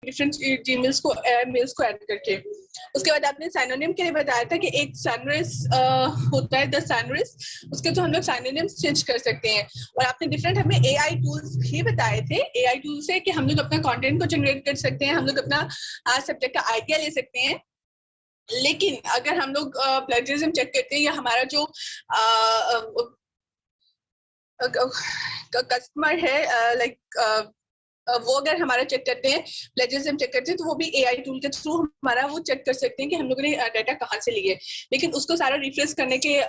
Different Gmails को mails को add करके। उसके बाद आपने साइनोनिम के लिए बताया था कि एक सनराइज होता है द सनराइज, उसके तो हम लोग साइनोनिम्स चेंज कर सकते हैं। और आपने डिफरेंट हमें एआई टूल्स भी बताए थे, एआई टूल से कि हम लोग अपना कंटेंट को जनरेट कर सकते हैं, हम लोग अपना सब्जेक्ट का आइडिया ले सकते हैं। लेकिन अगर हम लोग प्लेजरिज्म चेक करते हैं या हमारा जो कस्टमर है लाइक वो अगर हमारा चेक करते हैं, प्लेजरिज्म चेक करते हैं, तो वो भी एआई टूल के थ्रू हमारा वो चेक कर सकते हैं कि हम लोगों ने डाटा कहाँ से लिए। लेकिन उसको सारा रिफ्रेश करने के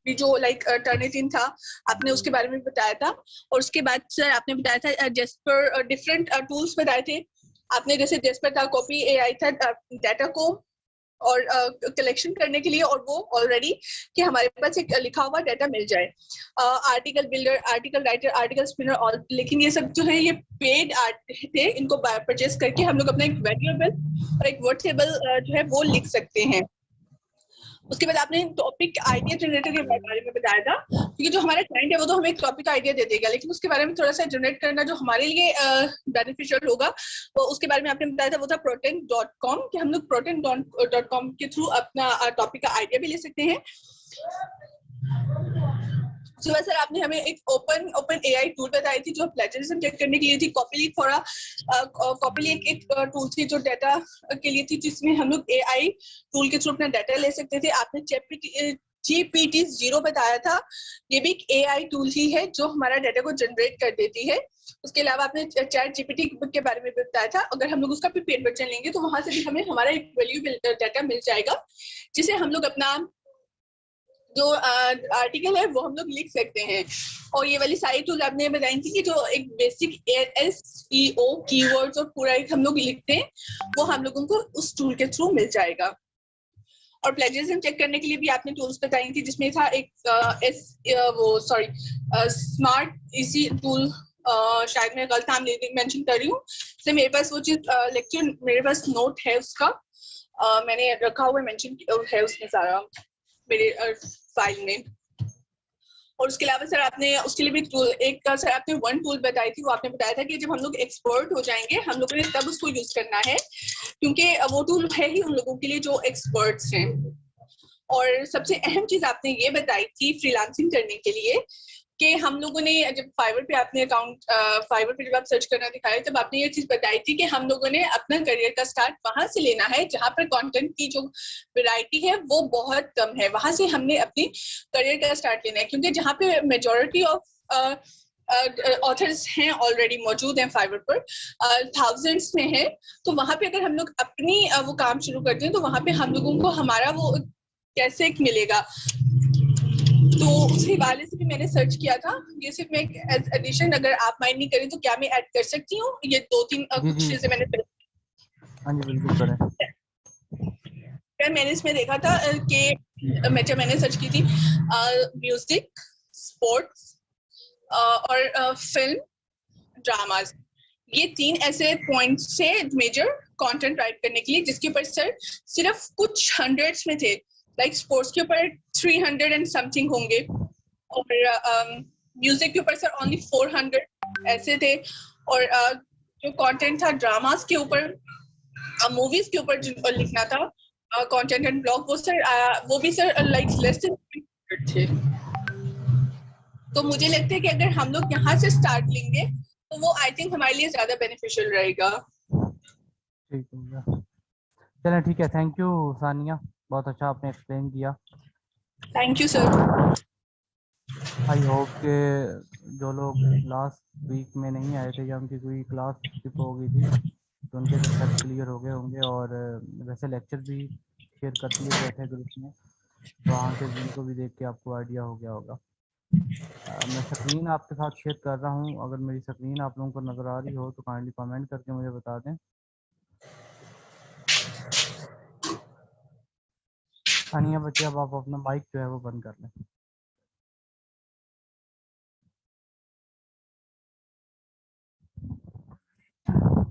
भी जो लाइक टर्निटिन था, आपने उसके बारे में बताया था। और उसके बाद सर आपने बताया था जेस्पर, डिफरेंट टूल्स बताए थे आपने, जैसे जेस्पर था, कॉपी एआई था डाटा को और कलेक्शन करने के लिए, और वो ऑलरेडी कि हमारे पास एक लिखा हुआ डाटा मिल जाए। Article builder, article writer, article spinner, और लेकिन ये सब जो है ये पेड आर्ट थे, इनको परचेस करके हम लोग अपना एक वेरिएबल और एक वर्ड टेबल जो है वो लिख सकते हैं। उसके बाद आपने टॉपिक आइडिया जनरेटर के बारे में बताया था, क्योंकि जो हमारा क्लाइंट है वो तो हमें एक टॉपिक आइडिया दे देगा, लेकिन उसके बारे में थोड़ा सा जनरेट करना जो हमारे लिए बेनिफिशियल होगा, वो उसके बारे में आपने बताया था, वो था protein.com, कि हम लोग protein.com के थ्रू अपना टॉपिक का आइडिया भी ले सकते हैं। सुबह सर आपने हमें एक ओपन एआई टूल बताई थी जो प्लेजरिज्म चेक करने के लिए थी, कॉपीली एक टूल थी जो डाटा के लिए थी, जिसमें हम लोग एआई टूल के थ्रू अपना डाटा ले सकते थे। आपने GPT-0 बताया था, ये भी एक एआई टूल ही है जो हमारा डाटा को जनरेट कर देती है। उसके अलावा आपने चैट जीपीटी के बारे में बताया था, अगर हम लोग उसका भी पेड वर्जन लेंगे तो वहां से भी हमें हमारा एक वैल्यूएबल डाटा मिल जाएगा, जिसे हम लोग अपना जो आर्टिकल है वो हम लोग लिख सकते हैं। और ये वाली सारी टूल आपने बताई थी कि जो एक बेसिक SEO कीवर्ड्स और पूरा एक हम लोग लिखते हैं, वो हम लोगों को उस टूल के थ्रू मिल जाएगा। और प्लेजरिज्म चेक करने के लिए भी आपने टूल्स बताई थी, जिसमें था एक स्मार्ट इजी टूल, शायद मैं गलत नाम मेंशन कर रही हूँ। से मेरे पास वो चीज लेक्चर मेरे पास नोट है उसका, मैंने रखा हुआ मेंशन है उसमें सारा मेरे फाइल में। और उसके अलावा सर आपने उसके लिए भी टूल एक सर आपने वन टूल बताई थी, वो आपने बताया था कि जब हम लोग एक्सपर्ट हो जाएंगे हम लोगों ने तब उसको यूज करना है, क्योंकि वो टूल है ही उन लोगों के लिए जो एक्सपर्ट्स हैं। और सबसे अहम चीज आपने ये बताई थी फ्रीलांसिंग करने के लिए कि हम लोगों ने जब फाइवर पे आपने अकाउंट फाइवर पे जब आप सर्च करना दिखाया, तब आपने ये चीज बताई थी कि हम लोगों ने अपना करियर का स्टार्ट वहां से लेना है जहां पर कंटेंट की जो वैरायटी है वो बहुत कम है, वहां से हमने अपनी करियर का स्टार्ट लेना है, क्योंकि जहाँ पे मेजोरिटी ऑफ ऑथर्स हैं ऑलरेडी मौजूद हैं फाइवर पर, थाउजेंड्स में है, तो वहां पे अगर हम लोग अपनी वो काम शुरू करते हैं तो वहां पे हम लोगों को हमारा वो कैसे मिलेगा। तो उसी वाले से भी मैंने सर्च किया था, ये सिर्फ मैं एज एडिशन, अगर आप माइंड नहीं करें तो क्या मैं ऐड कर सकती हूँ, ये 2-3 कुछ चीजें मैंने हाँ जी बिल्कुल करें। मैंने इसमें देखा था कि मैंने सर्च की थी म्यूजिक, स्पोर्ट्स और फिल्म, ड्रामास, ये 3 ऐसे पॉइंट्स थे मेजर कंटेंट राइट करने के लिए, जिसके ऊपर सर सिर्फ कुछ हंड्रेड्स में थे, लाइक स्पोर्ट्स के ऊपर 300 एंड समथिंग होंगे, और म्यूजिक के ऊपर सर ओनली 400 ऐसे थे, और जो कंटेंट था ड्रामास के ऊपर, मूवीज के ऊपर जो लिखना था कंटेंट एंड ब्लॉग, वो भी सर लाइक लेस देन थे। तो मुझे लगता है कि अगर हम लोग यहाँ से स्टार्ट लेंगे तो वो आई थिंक हमारे लिए ज्यादा बेनिफिशियल रहेगा। ठीक है, चलें ठीक है, थैंक यू सानिया, बहुत अच्छा आपने एक्सप्लेन किया। Thank you sir. I hope के जो लोग लास्ट वीक में नहीं आए थे या उनकी कोई क्लास स्किप हो गई थी तो उनके कंसेप्ट क्लियर हो गए होंगे, और वैसे लेक्चर भी शेयर कर दिए गए थे ग्रुप में, तो वहाँ के उनको भी देख के आपको आइडिया हो गया होगा। मैं स्क्रीन आपके साथ शेयर कर रहा हूँ, अगर मेरी स्क्रीन आप लोगों को नज़र आ रही हो तो काइंडली कमेंट करके मुझे बता दें। सानिया बच्चे, अब आप अपना माइक जो है वो बंद कर लें।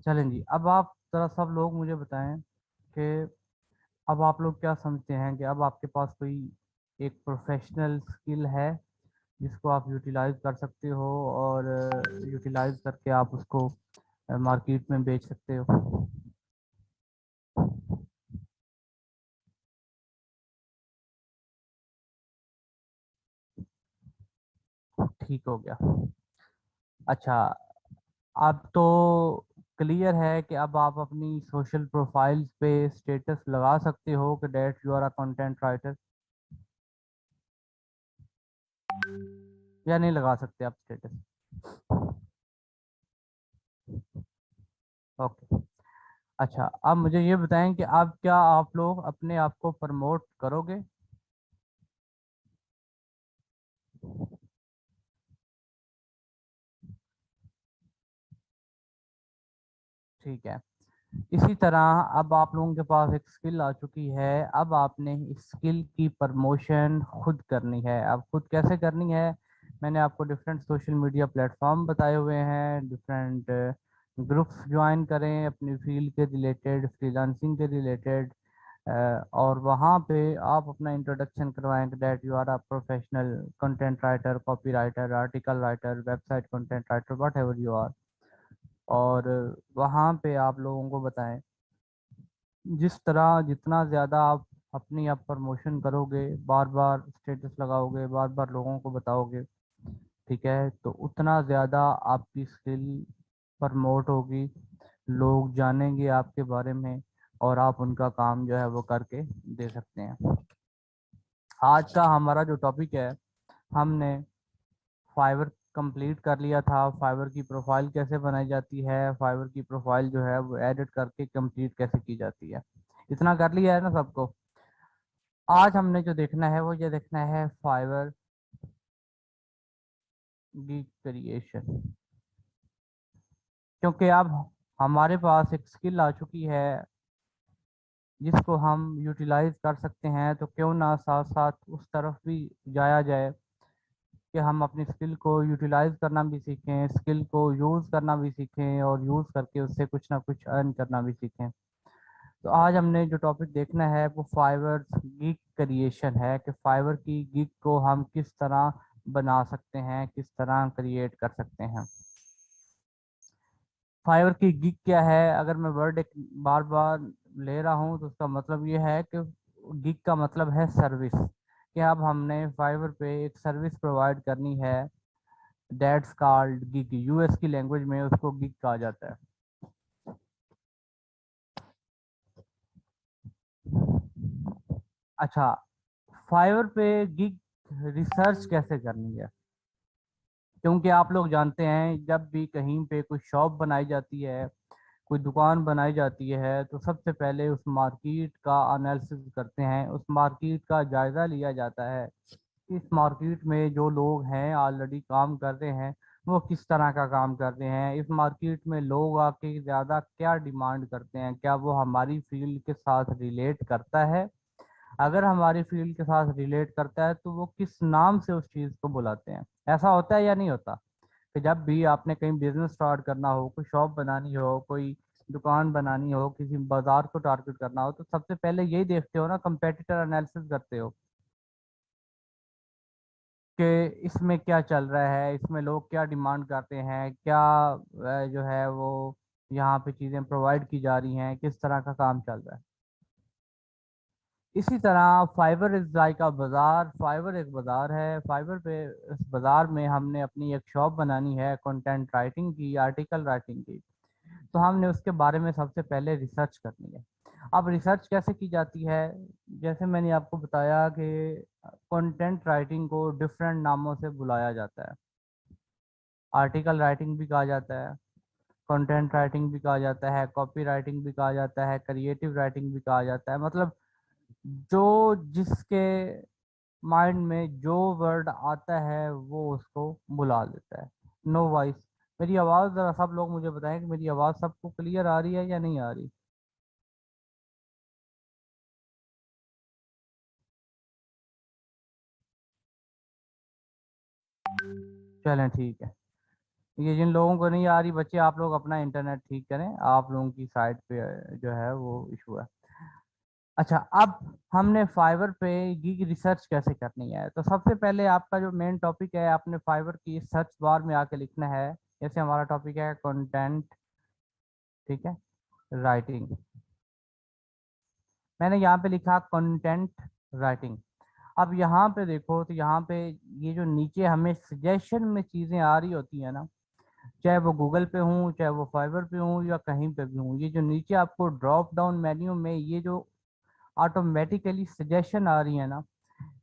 चलें जी, अब आप ज़रा सब लोग मुझे बताएं कि अब आप लोग क्या समझते हैं कि अब आपके पास कोई एक प्रोफेशनल स्किल है जिसको आप यूटिलाइज कर सकते हो, और यूटिलाइज करके आप उसको मार्केट में बेच सकते हो। ठीक हो गया। अच्छा, अब तो क्लियर है कि अब आप अपनी सोशल प्रोफाइल्स पे स्टेटस लगा सकते हो कि that you are a content writer, या नहीं लगा सकते आप स्टेटस? ओके। अच्छा, अब मुझे ये बताएं कि अब क्या आप लोग अपने आप को प्रमोट करोगे? ठीक है। इसी तरह अब आप लोगों के पास एक स्किल आ चुकी है, अब आपने इस स्किल की प्रमोशन खुद करनी है। अब खुद कैसे करनी है? मैंने आपको डिफरेंट सोशल मीडिया प्लेटफॉर्म बताए हुए हैं, डिफरेंट ग्रुप्स ज्वाइन करें अपनी फील्ड के रिलेटेड, फ्रीलांसिंग के रिलेटेड, और वहाँ पे आप अपना इंट्रोडक्शन करवाएं कि that you are a professional content writer, copy writer, article writer, website content writer, whatever you are. और वहाँ पे आप लोगों को बताएं, जिस तरह जितना ज़्यादा आप अपनी आप प्रमोशन करोगे, बार बार स्टेटस लगाओगे, बार बार लोगों को बताओगे, ठीक है, तो उतना ज़्यादा आपकी स्किल प्रमोट होगी, लोग जानेंगे आपके बारे में, और आप उनका काम जो है वो करके दे सकते हैं। आज का हमारा जो टॉपिक है, हमने फाइवर कंप्लीट कर लिया था, फाइवर की प्रोफाइल कैसे बनाई जाती है, फाइवर की प्रोफाइल जो है वो एडिट करके कंप्लीट कैसे की जाती है, इतना कर लिया है ना सबको। आज हमने जो देखना है वो ये देखना है फाइवर की क्रिएशन, क्योंकि अब हमारे पास एक स्किल आ चुकी है जिसको हम यूटिलाइज कर सकते हैं, तो क्यों ना साथ साथ उस तरफ भी जाया जाए कि हम अपनी स्किल को यूटिलाइज करना भी सीखें, स्किल को यूज़ करना भी सीखें, और यूज़ करके उससे कुछ ना कुछ अर्न करना भी सीखें। तो आज हमने जो टॉपिक देखना है वो फाइवर गिग क्रिएशन है, कि फाइवर की गिग को हम किस तरह बना सकते हैं, किस तरह क्रिएट कर सकते हैं। फाइवर की गिग क्या है? अगर मैं वर्ड एक बार बार ले रहा हूँ तो उसका मतलब ये है कि गिग का मतलब है सर्विस, कि अब हमने फाइवर पे एक सर्विस प्रोवाइड करनी है, दैट्स कॉल्ड गिग। यूएस की लैंग्वेज में उसको गिग कहा जाता है। अच्छा, फाइवर पे गिग रिसर्च कैसे करनी है? क्योंकि आप लोग जानते हैं जब भी कहीं पे कोई शॉप बनाई जाती है, कोई दुकान बनाई जाती है, तो सबसे पहले उस मार्केट का एनालिसिस करते हैं, उस मार्केट का जायजा लिया जाता है। इस मार्केट में जो लोग हैं ऑलरेडी काम कर रहे हैं, वो किस तरह का काम कर रहे हैं, इस मार्केट में लोग आके ज़्यादा क्या डिमांड करते हैं, क्या वो हमारी फील्ड के साथ रिलेट करता है। अगर हमारी फील्ड के साथ रिलेट करता है तो वो किस नाम से उस चीज़ को बुलाते हैं। ऐसा होता है या नहीं होता कि जब भी आपने कहीं बिजनेस स्टार्ट करना हो, कोई शॉप बनानी हो, कोई दुकान बनानी हो, किसी बाजार को टारगेट करना हो, तो सबसे पहले यही देखते हो ना, कंपेटिटर एनालिसिस करते हो कि इसमें क्या चल रहा है, इसमें लोग क्या डिमांड करते हैं, क्या जो है वो यहाँ पे चीज़ें प्रोवाइड की जा रही हैं, किस तरह का काम चल रहा है। इसी तरह फाइवर इज लाइक अ बाजार, फाइवर एक बाजार है, फाइवर पे इस बाजार में हमने अपनी एक शॉप बनानी है कंटेंट राइटिंग की, आर्टिकल राइटिंग की, तो हमने उसके बारे में सबसे पहले रिसर्च करनी है। अब रिसर्च कैसे की जाती है? जैसे मैंने आपको बताया कि कंटेंट राइटिंग को डिफरेंट नामों से बुलाया जाता है। आर्टिकल राइटिंग भी कहा जाता है, कंटेंट राइटिंग भी कहा जाता है, कॉपी राइटिंग भी कहा जाता है, क्रिएटिव राइटिंग भी कहा जाता है। मतलब जो जिसके माइंड में जो वर्ड आता है वो उसको बुला लेता है। No voice. मेरी आवाज़ ज़रा सब लोग मुझे बताएं कि मेरी आवाज़ सबको क्लियर आ रही है या नहीं आ रही? चलें, ठीक है। ये जिन लोगों को नहीं आ रही बच्चे, आप लोग अपना इंटरनेट ठीक करें, आप लोगों की साइड पे जो है वो इशू है। अच्छा, अब हमने फाइवर पे गिग रिसर्च कैसे करनी है, तो सबसे पहले आपका जो मेन टॉपिक है, आपने फाइवर की सर्च बार में आके लिखना है। जैसे हमारा टॉपिक है कंटेंट ठीक है, राइटिंग। मैंने यहाँ पे लिखा कंटेंट राइटिंग। अब यहाँ पे देखो तो यहाँ पे ये जो नीचे हमें सजेशन में चीजें आ रही होती है ना, चाहे वो गूगल पे हूँ, चाहे वो फाइवर पे हूँ, या कहीं पे भी हूँ, ये जो नीचे आपको ड्रॉप डाउन मेन्यू में ये जो ऑटोमेटिकली सजेशन आ रही है ना,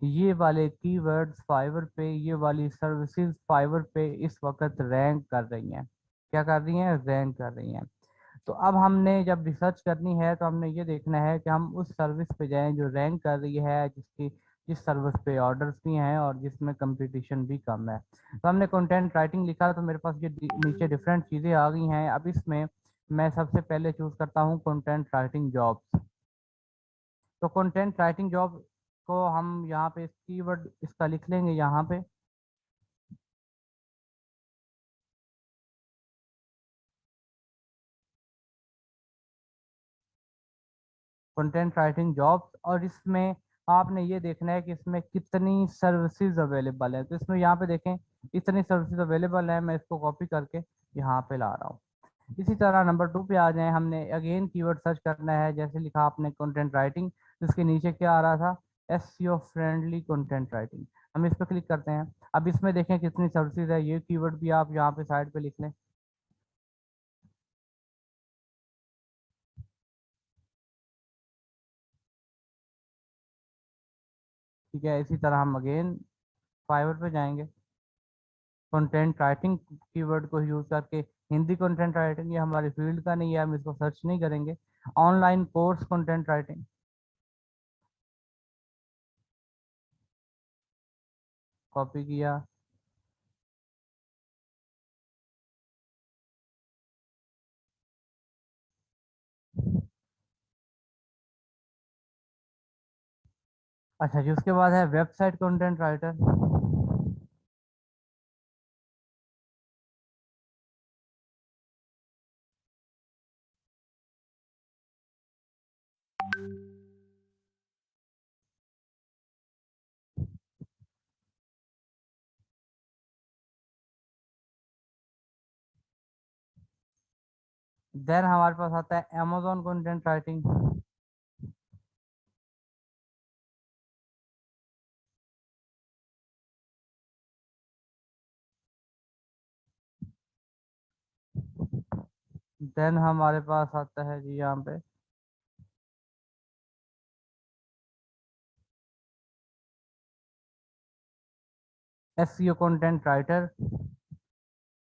ये वाले कीवर्ड्स फाइवर पे, ये वाली सर्विसेज फाइवर पे इस वक्त रैंक कर रही हैं। क्या कर रही हैं? रैंक कर रही हैं। तो अब हमने जब रिसर्च करनी है तो हमने ये देखना है कि हम उस सर्विस पे जाएं जो रैंक कर रही है, जिस सर्विस पे ऑर्डर्स भी हैं और जिसमें कंपटीशन भी कम है। तो हमने कंटेंट राइटिंग लिखा तो मेरे पास ये नीचे डिफरेंट चीज़ें आ गई हैं। अब इसमें मैं सबसे पहले चूज करता हूँ कंटेंट राइटिंग जॉब्स। तो कंटेंट राइटिंग जॉब को हम यहाँ पे कीवर्ड इसका लिख लेंगे यहाँ पे, कंटेंट राइटिंग जॉब्स। और इसमें आपने ये देखना है कि इसमें कितनी सर्विसेज अवेलेबल है। तो इसमें यहाँ पे देखें इतनी सर्विसेज अवेलेबल है, मैं इसको कॉपी करके यहाँ पे ला रहा हूँ। इसी तरह नंबर 2 पे आ जाए, हमने अगेन कीवर्ड सर्च करना है। जैसे लिखा आपने कंटेंट राइटिंग, इसके नीचे क्या आ रहा था? SEO friendly content writing. हम इस पर क्लिक करते हैं। अब इसमें देखें कितनी सर्विसेज है, ये कीवर्ड भी आप यहाँ पे साइड पे लिख लें। ठीक है, इसी तरह हम अगेन फाइवर पे जाएंगे, कंटेंट राइटिंग कीवर्ड को यूज करके। हिंदी कंटेंट राइटिंग ये हमारे फील्ड का नहीं है, हम इसको सर्च नहीं करेंगे। Online course content writing, copy किया। अच्छा जी, उसके बाद है वेबसाइट कंटेंट राइटर। देन हमारे पास आता है अमेजोन कंटेंट राइटिंग। देन हमारे पास आता है जी यहाँ पे एसईओ कंटेंट राइटर।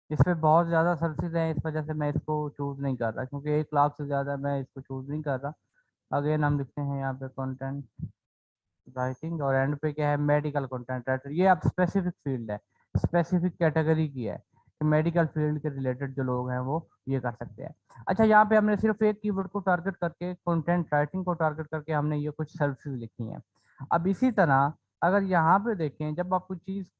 इस पे बहुत ज़्यादा सर्विसेज हैं, इस वजह से मैं इसको चूज़ नहीं कर रहा, क्योंकि 1 लाख से ज़्यादा मैं इसको चूज़ नहीं कर रहा। अगेन हम लिखते हैं यहाँ पे कंटेंट राइटिंग, और एंड पे क्या है? Medical content writer. ये अब स्पेसिफिक फील्ड है, स्पेसिफिक कैटेगरी की है कि मेडिकल फील्ड के रिलेटेड जो लोग हैं वो ये कर सकते हैं। अच्छा, यहाँ पे हमने सिर्फ एक कीवर्ड को टारगेट करके, कंटेंट राइटिंग को टारगेट करके हमने ये कुछ सर्विसेज लिखी हैं। अब इसी तरह अगर यहाँ पे देखें, जब आप कुछ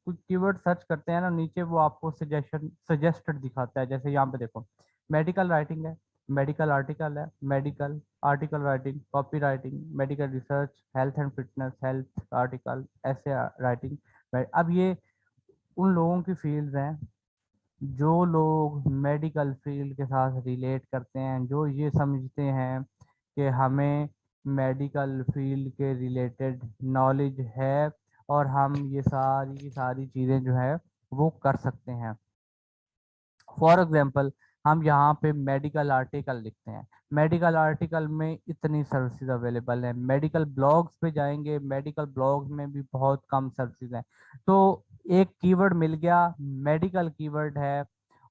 कीवर्ड सर्च करते हैं ना, नीचे वो आपको सजेस्टेड दिखाता है। जैसे यहाँ पे देखो, मेडिकल राइटिंग है, मेडिकल आर्टिकल है, medical article writing, copy writing, medical research, health and fitness, health article, ऐसे राइटिंग। अब ये उन लोगों की फील्ड्स हैं जो लोग मेडिकल फील्ड के साथ रिलेट करते हैं, जो ये समझते हैं कि हमें मेडिकल फील्ड के रिलेटेड नॉलेज है और हम ये सारी की सारी चीज़ें जो है वो कर सकते हैं। फॉर एग्जाम्पल, हम यहाँ पे मेडिकल आर्टिकल लिखते हैं। मेडिकल आर्टिकल में इतनी सर्विसेज अवेलेबल है। मेडिकल ब्लॉग्स पे जाएंगे, मेडिकल ब्लॉग्स में भी बहुत कम सर्विसेज हैं। तो एक कीवर्ड मिल गया, मेडिकल कीवर्ड है,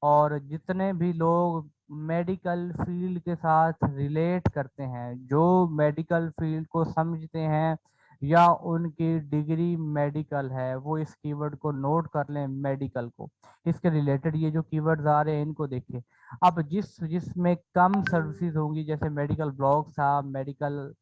और जितने भी लोग मेडिकल फील्ड के साथ रिलेट करते हैं, जो मेडिकल फील्ड को समझते हैं या उनकी डिग्री मेडिकल है, वो इस कीवर्ड को नोट कर लें, मेडिकल को। इसके रिलेटेड ये जो कीवर्ड्स आ रहे हैं इनको देखिए। अब जिसमें कम सर्विसेज होंगी, जैसे मेडिकल ब्लॉग था, मेडिकल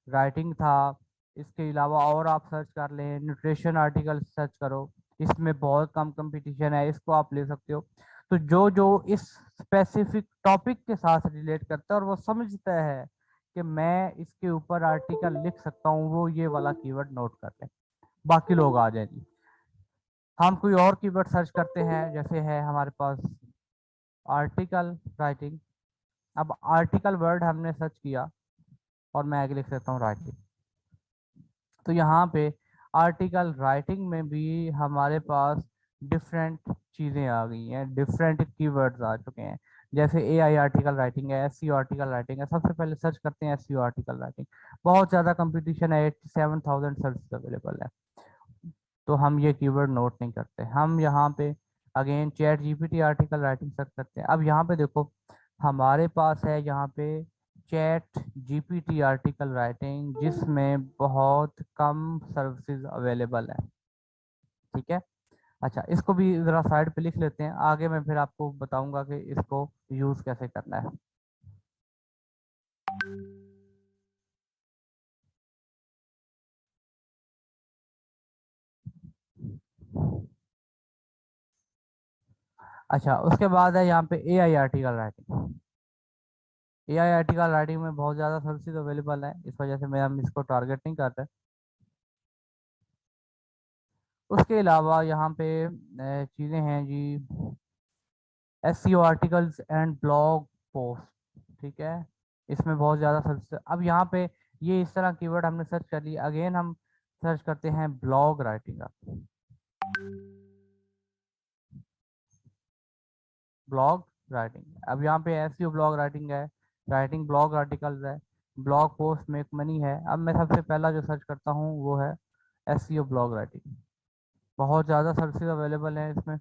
राइटिंग था, इसके अलावा और आप सर्च कर लें, न्यूट्रिशन आर्टिकल सर्च करो, इसमें बहुत कम कंपटीशन है, इसको आप ले सकते हो। तो जो जो इस स्पेसिफिक टॉपिक के साथ रिलेट करता है और वो समझता है कि मैं इसके ऊपर आर्टिकल लिख सकता हूँ, वो ये वाला कीवर्ड नोट कर ले। बाकी लोग आ जाएंगे। हम कोई और कीवर्ड सर्च करते हैं, जैसे है हमारे पास आर्टिकल राइटिंग। अब आर्टिकल वर्ड हमने सर्च किया और मैं आगे लिख सकता हूँ राइटिंग। तो यहाँ पे आर्टिकल राइटिंग में भी हमारे पास डिफरेंट चीज़ें आ गई हैं, डिफरेंट कीवर्ड्स आ चुके हैं। जैसे एआई आर्टिकल राइटिंग है, एसईओ आर्टिकल राइटिंग है। सबसे पहले सर्च करते हैं एसईओ आर्टिकल राइटिंग। बहुत ज़्यादा कंपटीशन है, 87,000 सर्च अवेलेबल है। तो हम ये कीवर्ड नोट नहीं करते, हम यहाँ पे again chat GPT article writing search करते हैं। अब यहाँ पे देखो हमारे पास है यहाँ पे चैट जीपीटी आर्टिकल राइटिंग, जिसमें बहुत कम सर्विसेज अवेलेबल है। ठीक है, अच्छा इसको भी ज़रा साइड पे लिख लेते हैं, आगे मैं फिर आपको बताऊंगा कि इसको यूज़ कैसे करना है। अच्छा उसके बाद है यहाँ पे AI article writing. AI article writing में बहुत ज़्यादा सर्विसेज अवेलेबल है, इस वजह से मैं हम इसको टारगेट नहीं कर रहे। उसके अलावा यहाँ पे चीज़ें हैं जी, SEO articles and blog post. ठीक है, इसमें बहुत ज़्यादा सर्च। अब यहाँ पे ये इस तरह कीवर्ड हमने सर्च कर लिया, अगेन हम सर्च करते हैं ब्लॉग राइटिंग। ब्लॉग राइटिंग, अब यहाँ पे एसईओ ब्लॉग राइटिंग है, राइटिंग ब्लॉग आर्टिकल्स है, ब्लॉग पोस्ट मेक मनी है। अब मैं सबसे पहला जो सर्च करता हूँ वो है एसईओ ब्लॉग राइटिंग। बहुत ज़्यादा सर्विसेज अवेलेबल हैं इसमें,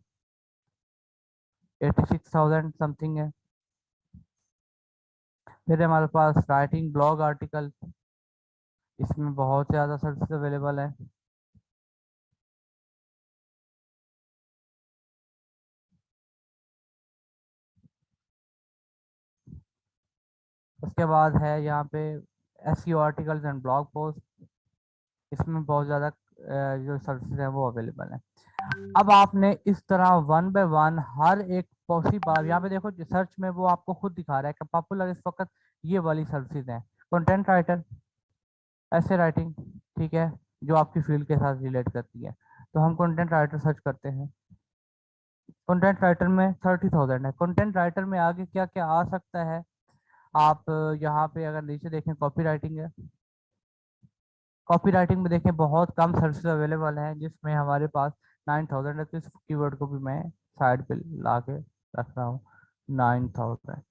86,000 समथिंग है। फिर हमारे पास राइटिंग ब्लॉग आर्टिकल, इसमें बहुत ज़्यादा सर्विस अवेलेबल है। उसके बाद है यहाँ पे SEO articles and blog post, इसमें बहुत ज़्यादा जो सर्विसेज हैं वो अवेलेबल हैं। अब आपने इस तरह वन बाय वन हर एक पॉसिबल, यहाँ पे देखो सर्च में वो आपको खुद दिखा रहा है कि पॉपुलर इस वक्त ये वाली सर्विसेज हैं। कंटेंट राइटर, ऐसे राइटिंग, ठीक है, जो आपकी फील्ड के साथ रिलेट करती है। तो हम कंटेंट राइटर सर्च करते हैं। कंटेंट राइटर में 30,000 है। कंटेंट राइटर में आगे क्या क्या आ सकता है, आप यहाँ पे अगर नीचे देखें कॉपी राइटिंग है। कॉपी राइटिंग में देखें बहुत कम सर्विसेज अवेलेबल हैं, जिसमें हमारे पास 9,000 है। तो इस कीवर्ड को भी मैं साइड पे ला के रख रहा हूँ, 9,000।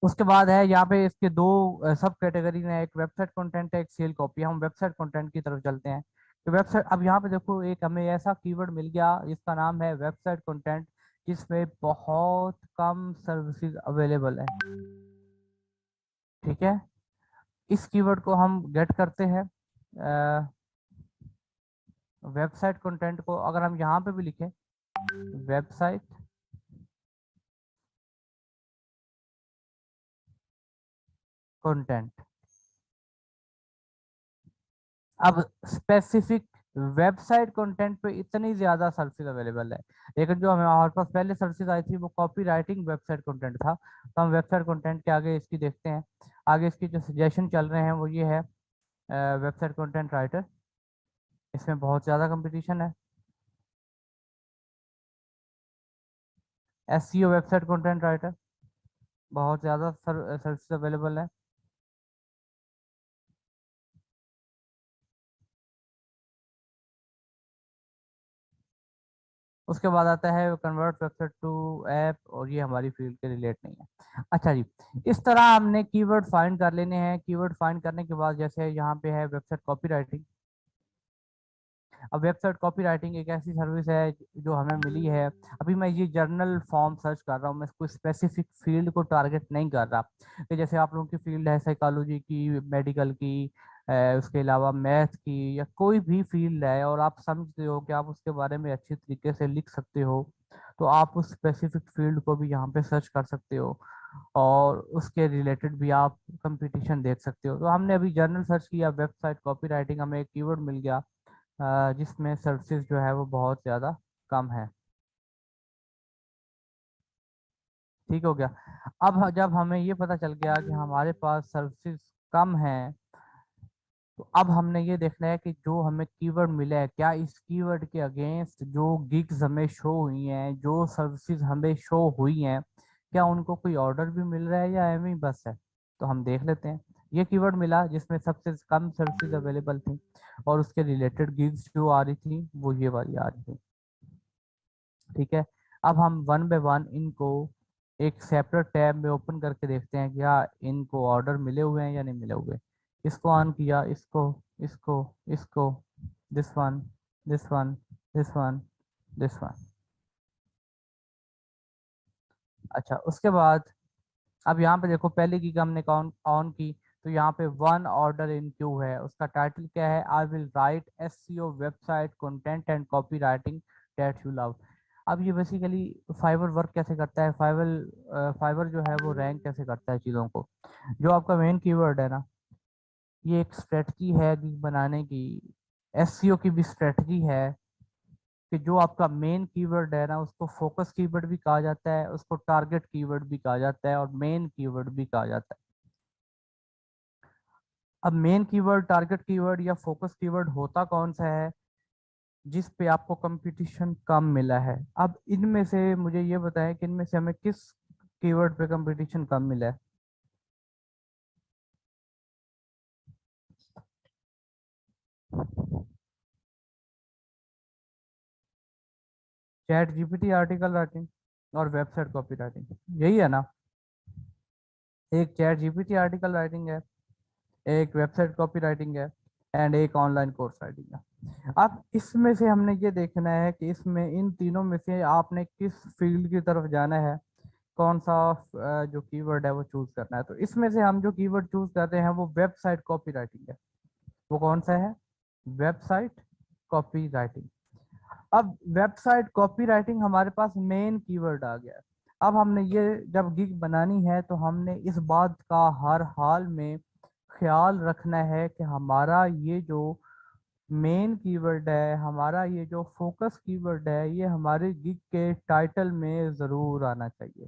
उसके बाद है यहाँ पे इसके दो सब कैटेगरी हैं, एक वेबसाइट कंटेंट है, एक सेल कॉपी। हम वेबसाइट कंटेंट की तरफ चलते हैं। तो वेबसाइट, अब यहाँ पे देखो एक हमें ऐसा कीवर्ड मिल गया जिसका नाम है वेबसाइट कंटेंट, जिसमें बहुत कम सर्विसेज अवेलेबल है। ठीक है, इस कीवर्ड को हम गेट करते हैं। वेबसाइट कंटेंट को अगर हम यहाँ पे भी लिखें वेबसाइट कंटेंट, अब स्पेसिफिक वेबसाइट कंटेंट पे इतनी ज्यादा सर्विसेज अवेलेबल है, लेकिन जो हमारे पास पहले सर्विसेज आई थी वो कॉपी राइटिंग वेबसाइट कंटेंट था। तो हम वेबसाइट कंटेंट के आगे इसकी देखते हैं। आगे इसकी जो सजेशन चल रहे हैं वो ये है वेबसाइट कंटेंट राइटर, इसमें बहुत ज़्यादा कंपटीशन है। एसईओ वेबसाइट कंटेंट राइटर, बहुत ज़्यादा सर्विसेज अवेलेबल है। उसके बाद आता है कन्वर्ट वेबसाइट टू ऐप, और ये हमारी फील्ड के रिलेट नहीं है। अच्छा जी, इस तरह हमने कीवर्ड फाइंड कर लेने हैं। कीवर्ड फाइंड करने के बाद जैसे यहाँ पे है वेबसाइट कॉपी राइटिंग। अब वेबसाइट कॉपी राइटिंग एक ऐसी सर्विस है जो हमें मिली है। अभी मैं ये जर्नल फॉर्म सर्च कर रहा हूँ, मैं कोई स्पेसिफिक फील्ड को टारगेट नहीं कर रहा कि जैसे आप लोगों की फील्ड है साइकोलॉजी की, मेडिकल की, उसके अलावा मैथ की, या कोई भी फील्ड है और आप समझते हो कि आप उसके बारे में अच्छी तरीके से लिख सकते हो, तो आप उस स्पेसिफिक फील्ड को भी यहाँ पे सर्च कर सकते हो और उसके रिलेटेड भी आप कंपटीशन देख सकते हो। तो हमने अभी जर्नल सर्च किया, वेबसाइट कॉपी राइटिंग, हमें एक कीवर्ड मिल गया जिसमें सर्विसेज जो है वो बहुत ज़्यादा कम है। ठीक हो गया। अब जब हमें ये पता चल गया कि हमारे पास सर्विसेज कम है, तो अब हमने ये देखना है कि जो हमें कीवर्ड मिला है, क्या इस कीवर्ड के अगेंस्ट जो गिग्स हमें शो हुई हैं, जो सर्विसेज हमें शो हुई हैं, क्या उनको कोई ऑर्डर भी मिल रहा है या एवं ही बस है। तो हम देख लेते हैं। ये कीवर्ड मिला जिसमें सबसे कम सर्विसेज अवेलेबल थी और उसके रिलेटेड गिग्स जो आ रही थी वो ये वाली आ रही थी। ठीक है, अब हम वन बाय वन इनको एक सेपरेट टैब में ओपन करके देखते हैं क्या इनको ऑर्डर मिले हुए हैं या नहीं मिले हुए। इसको ऑन किया, इसको, इसको, इसको, this one, this one, this one, this one. अच्छा, उसके बाद अब यहाँ पे देखो, पहले की हमने ऑन ऑन की तो यहाँ पे वन ऑर्डर इन क्यू है। उसका टाइटल क्या है? I will right SEO website content and copy writing that you love. अब ये बेसिकली फाइवर वर्क कैसे करता है, फाइवर फाइवर जो है वो रैंक कैसे करता है चीज़ों को। जो आपका मेन कीवर्ड है ना, ये एक स्ट्रेटजी है गिग बनाने की, एसईओ की भी स्ट्रेटजी है कि जो आपका मेन कीवर्ड है ना, उसको फोकस कीवर्ड भी कहा जाता है, उसको टारगेट कीवर्ड भी कहा जाता है और मेन कीवर्ड भी कहा जाता है। अब मेन कीवर्ड, टारगेट कीवर्ड या फोकस कीवर्ड होता कौन सा है? जिस पे आपको कंपटीशन कम मिला है। अब इनमें से मुझे ये बताएं कि इनमें से हमें किस कीवर्ड पे कंपटीशन कम मिला है। चैट जीपीटी आर्टिकल राइटिंग और वेबसाइट कॉपी राइटिंग, यही है ना? एक चैट जीपीटी आर्टिकल राइटिंग है, एक वेबसाइट कॉपी राइटिंग है एंड एक ऑनलाइन कोर्स राइटिंग है। अब इसमें से हमने ये देखना है कि इसमें इन तीनों में से आपने किस फील्ड की तरफ जाना है, कौन सा जो कीवर्ड है वो चूज करना है। तो इसमें से हम जो कीवर्ड चूज करते हैं वो वेबसाइट कॉपी राइटिंग है। वो कौन सा है? Website copy writing. अब वेबसाइट कॉपी राइटिंग हमारे पास मेन कीवर्ड आ गया। अब हमने ये जब गिग बनानी है तो हमने इस बात का हर हाल में ख्याल रखना है कि हमारा ये जो मेन कीवर्ड है, हमारा ये जो फोकस कीवर्ड है, ये हमारे गिग के टाइटल में ज़रूर आना चाहिए।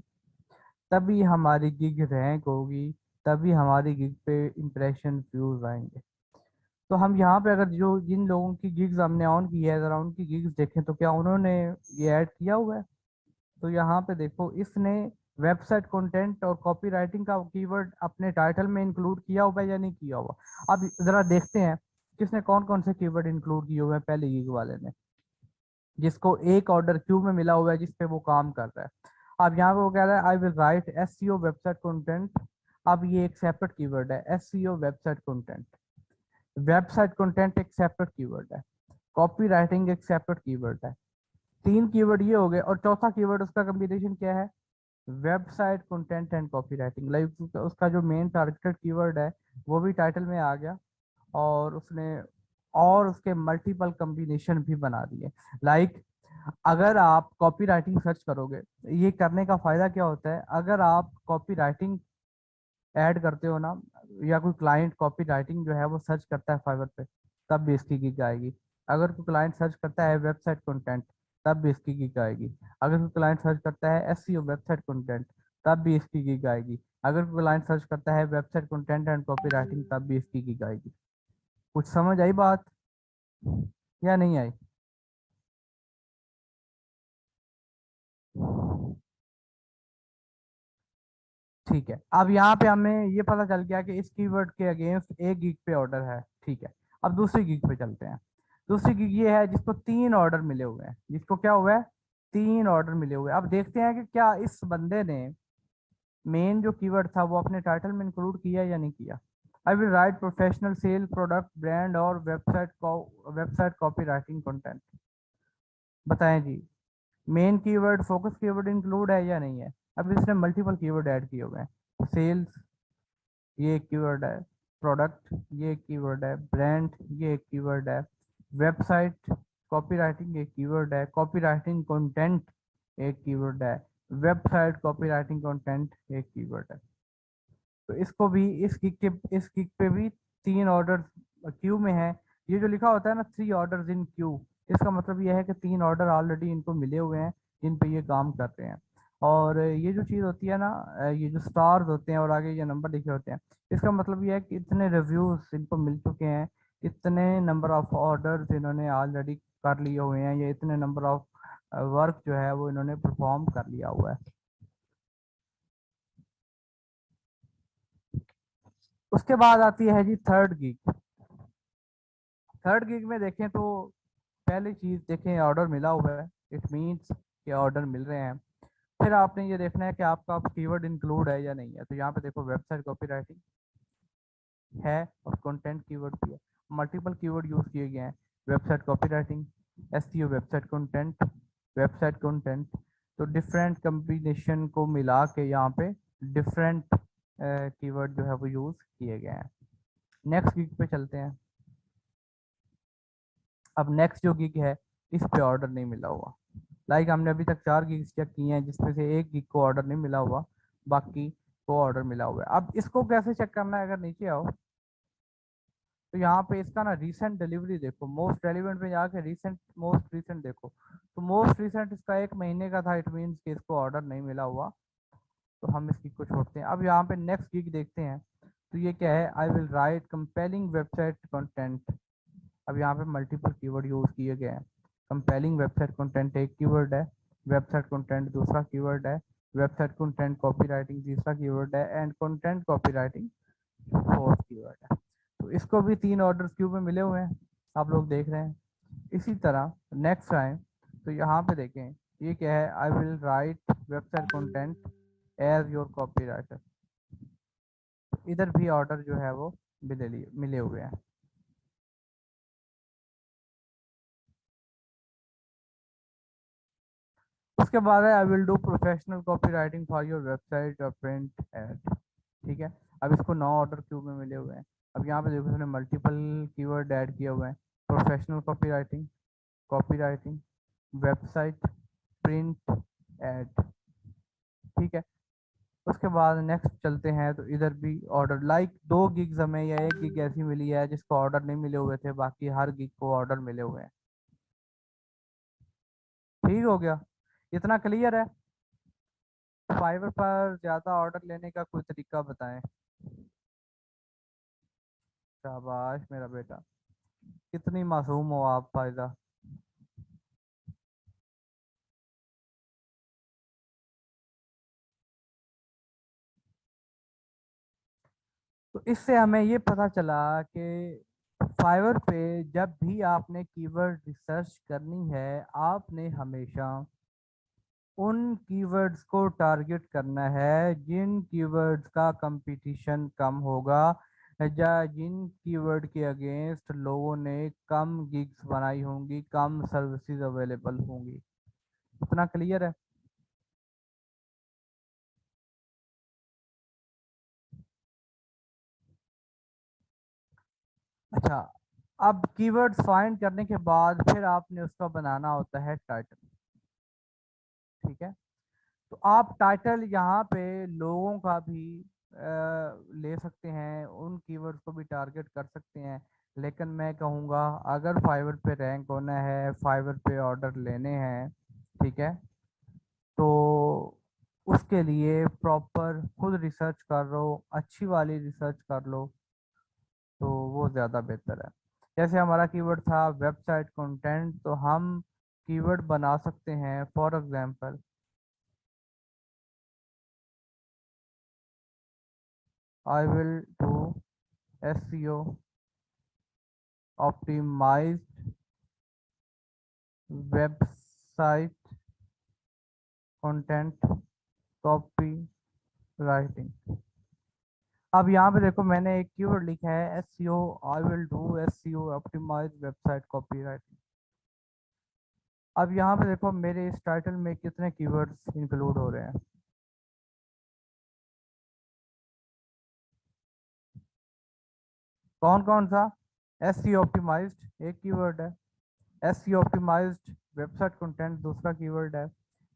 तभी हमारी गिग रैंक होगी, तभी हमारी गिग पे इंप्रेशन व्यूज आएंगे। तो हम यहाँ पे अगर जो जिन लोगों की गिग्स हमने ऑन की है, अगर उनकी गिग्स देखें तो क्या उन्होंने ये ऐड किया हुआ है? तो यहाँ पे देखो, इसने वेबसाइट कंटेंट और कॉपी राइटिंग का कीवर्ड अपने टाइटल में इंक्लूड किया हुआ है या नहीं किया हुआ। अब जरा देखते हैं किसने कौन कौन से कीवर्ड इंक्लूड किए हुए हैं पहले गिग वाले ने, जिसको एक ऑर्डर क्यू में मिला हुआ है, जिस पे वो काम कर रहा है। अब यहाँ पे वो कह रहा है I will right SEO website content. अब ये एक सेपरेट कीवर्ड है, SEO website content. Website content एक सेपरेट कीवर्ड है, कॉपी राइटिंग एक सेपरेट कीवर्ड है। तीन कीवर्ड ये हो गए और चौथा कीवर्ड उसका कॉम्बिनेशन क्या है? Website content and copy writing. Like उसका जो मेन टारगेटेड कीवर्ड है वो भी टाइटल में आ गया और उसने और उसके मल्टीपल कॉम्बिनेशन भी बना दिए। लाइक अगर आप कॉपी राइटिंग सर्च करोगे, ये करने का फायदा क्या होता है? अगर आप कॉपी राइटिंग ऐड करते हो ना, या कोई क्लाइंट कॉपी राइटिंग जो है वो सर्च करता है फाइवर पे, तब भी इसकी गिग आएगी। अगर कोई क्लाइंट सर्च करता है वेबसाइट कंटेंट, तब भी इसकी गिग आएगी। अगर कोई क्लाइंट सर्च करता है एसईओ वेबसाइट कंटेंट, तब भी इसकी गिग आएगी। अगर कोई क्लाइंट सर्च करता है website content and copy writing, तब भी इसकी गिग आएगी। कुछ समझ आई बात या नहीं आई? ठीक है, अब यहाँ पे हमें ये पता चल गया कि इस कीवर्ड के अगेंस्ट एक गिग पे ऑर्डर है। ठीक है, अब दूसरी गिग पे चलते हैं। दूसरी गिग ये है जिसको तीन ऑर्डर मिले हुए हैं, जिसको क्या हुआ है? तीन ऑर्डर मिले हुए हैं। अब देखते हैं कि क्या इस बंदे ने मेन जो कीवर्ड था वो अपने टाइटल में इंक्लूड किया या नहीं किया। I will write professional sale product brand और वेबसाइट कॉपी राइटिंग कंटेंट। बताएं जी, main keyword focus keyword include है या नहीं है? अब इसने मल्टीपल कीवर्ड ऐड किए हुए हैं। सेल्स, ये एक कीवर्ड है। प्रोडक्ट, ये एक कीवर्ड है। ब्रांड, ये एक कीवर्ड है। वेबसाइट कॉपी राइटिंग एक कीवर्ड है। कॉपी राइटिंग कंटेंट एक कीवर्ड है। वेबसाइट कॉपी राइटिंग कंटेंट एक कीवर्ड है। तो इसको भी इस गिग पे भी तीन ऑर्डर क्यू में है। ये जो लिखा होता है ना, 3 ऑर्डर्स इन क्यू, इसका मतलब ये है कि 3 ऑर्डर ऑलरेडी इनको मिले हुए हैं जिन पे ये काम कर रहे हैं। और ये जो चीज़ होती है ना, ये जो स्टार्स होते हैं और आगे ये नंबर लिखे होते हैं, इसका मतलब ये है कि इतने रिव्यूज इनको मिल चुके हैं, इतने नंबर ऑफ ऑर्डर्स इन्होंने ऑलरेडी कर लिए हुए हैं, या इतने नंबर ऑफ वर्क जो है वो इन्होंने परफॉर्म कर लिया हुआ है। उसके बाद आती है जी थर्ड गिग। थर्ड गिग में देखें तो पहली चीज देखें ऑर्डर मिला हुआ है, इट मीन्स कि ऑर्डर मिल रहे हैं। फिर आपने ये देखना है कि आपका कीवर्ड इंक्लूड है या नहीं है। तो यहाँ पे देखो वेबसाइट कॉपीराइटिंग है और कंटेंट कीवर्ड भी है, मल्टीपल कीवर्ड यूज किए गए हैं। Website copywriting, SEO, website content, तो डिफरेंट कम्बिनेशन को मिला के यहाँ पे डिफरेंट कीवर्ड जो है वो यूज किए गए हैं। नेक्स्ट गिग पे चलते हैं। अब नेक्स्ट जो गिग है इस पे ऑर्डर नहीं मिला हुआ। लाइक हमने अभी तक 4 गिग्स चेक किए हैं जिसमें से एक गिग को ऑर्डर नहीं मिला हुआ, बाकी को ऑर्डर मिला हुआ है। अब इसको कैसे चेक करना है, अगर नीचे आओ तो यहाँ पे इसका ना रीसेंट डिलीवरी देखो, मोस्ट रेलिवेंट में जाके रीसेंट मोस्ट रीसेंट देखो। तो मोस्ट रीसेंट इसका 1 महीने का था, इट मीन्स कि इसको ऑर्डर नहीं मिला हुआ, तो हम इस गिग को छोड़ते हैं। अब यहाँ पे नेक्स्ट गिग देखते हैं, तो ये क्या है, I will right compelling website content. अब यहाँ पे मल्टीपल कीवर्ड यूज किए गए हैं। कंपेलिंग वेबसाइट कंटेंट एक कीवर्ड है, वेबसाइट कंटेंट दूसरा कीवर्ड है, वेबसाइट कंटेंट कॉपीराइटिंग तीसरा कीवर्ड है, and content copywriting fourth keyword है। तो इसको भी 3 ऑर्डर क्यू में मिले हुए हैं, आप लोग देख रहे हैं। इसी तरह नेक्स्ट आए तो यहाँ पे देखें, ये क्या है, I will write website content as your copy writer. इधर भी ऑर्डर जो है वो मिले हुए हैं। उसके बाद है I will do professional copy writing for your website और प्रिंट एड। ठीक है, अब इसको 9 ऑर्डर क्यू में मिले हुए हैं। अब यहाँ पे देखो इसने मल्टीपल कीवर्ड ऐड किए हुए हैं, professional copy writing, website, print ad. ठीक है, उसके बाद नेक्स्ट चलते हैं तो इधर भी ऑर्डर लाइक 2 गिग्स हमें या 1 गिग ऐसी मिली है जिसको ऑर्डर नहीं मिले हुए थे, बाकी हर गिग को ऑर्डर मिले हुए हैं। ठीक हो गया, इतना क्लियर है। फाइवर पर ज्यादा ऑर्डर लेने का कोई तरीका बताएं। शाबाश मेरा बेटा, कितनी मासूम हो आप फायदा। तो इससे हमें ये पता चला कि फाइवर पे जब भी आपने कीवर्ड रिसर्च करनी है, आपने हमेशा उन कीवर्ड्स को टारगेट करना है जिन कीवर्ड्स का कंपटीशन कम होगा, या जिन कीवर्ड के अगेंस्ट लोगों ने कम गिग्स बनाई होंगी, कम सर्विसेज अवेलेबल होंगी। इतना क्लियर है। अच्छा, अब कीवर्ड्स फाइंड करने के बाद फिर आपने उसका बनाना होता है टाइटल। ठीक है, तो आप टाइटल यहाँ पे लोगों का भी ले सकते हैं, उन कीवर्ड्स को भी टारगेट कर सकते हैं। लेकिन मैं कहूँगा अगर फाइवर पे रैंक होना है, फाइवर पे ऑर्डर लेने हैं, ठीक है, तो उसके लिए प्रॉपर खुद रिसर्च कर लो, अच्छी वाली रिसर्च कर लो, तो वो ज़्यादा बेहतर है। जैसे हमारा कीवर्ड था वेबसाइट कंटेंट, तो हम कीवर्ड बना सकते हैं for example I will do SEO optimized website content copy writing. अब यहाँ पे देखो मैंने एक कीवर्ड लिखा है SEO, I will do SEO optimized website copy writing. अब यहाँ पे देखो मेरे इस टाइटल में कितने कीवर्ड्स इंक्लूड हो रहे हैं। कौन कौन सा, एसईओ ऑप्टिमाइज्ड एक कीवर्ड है, एसईओ ऑप्टिमाइज्ड वेबसाइट कंटेंट दूसरा कीवर्ड है,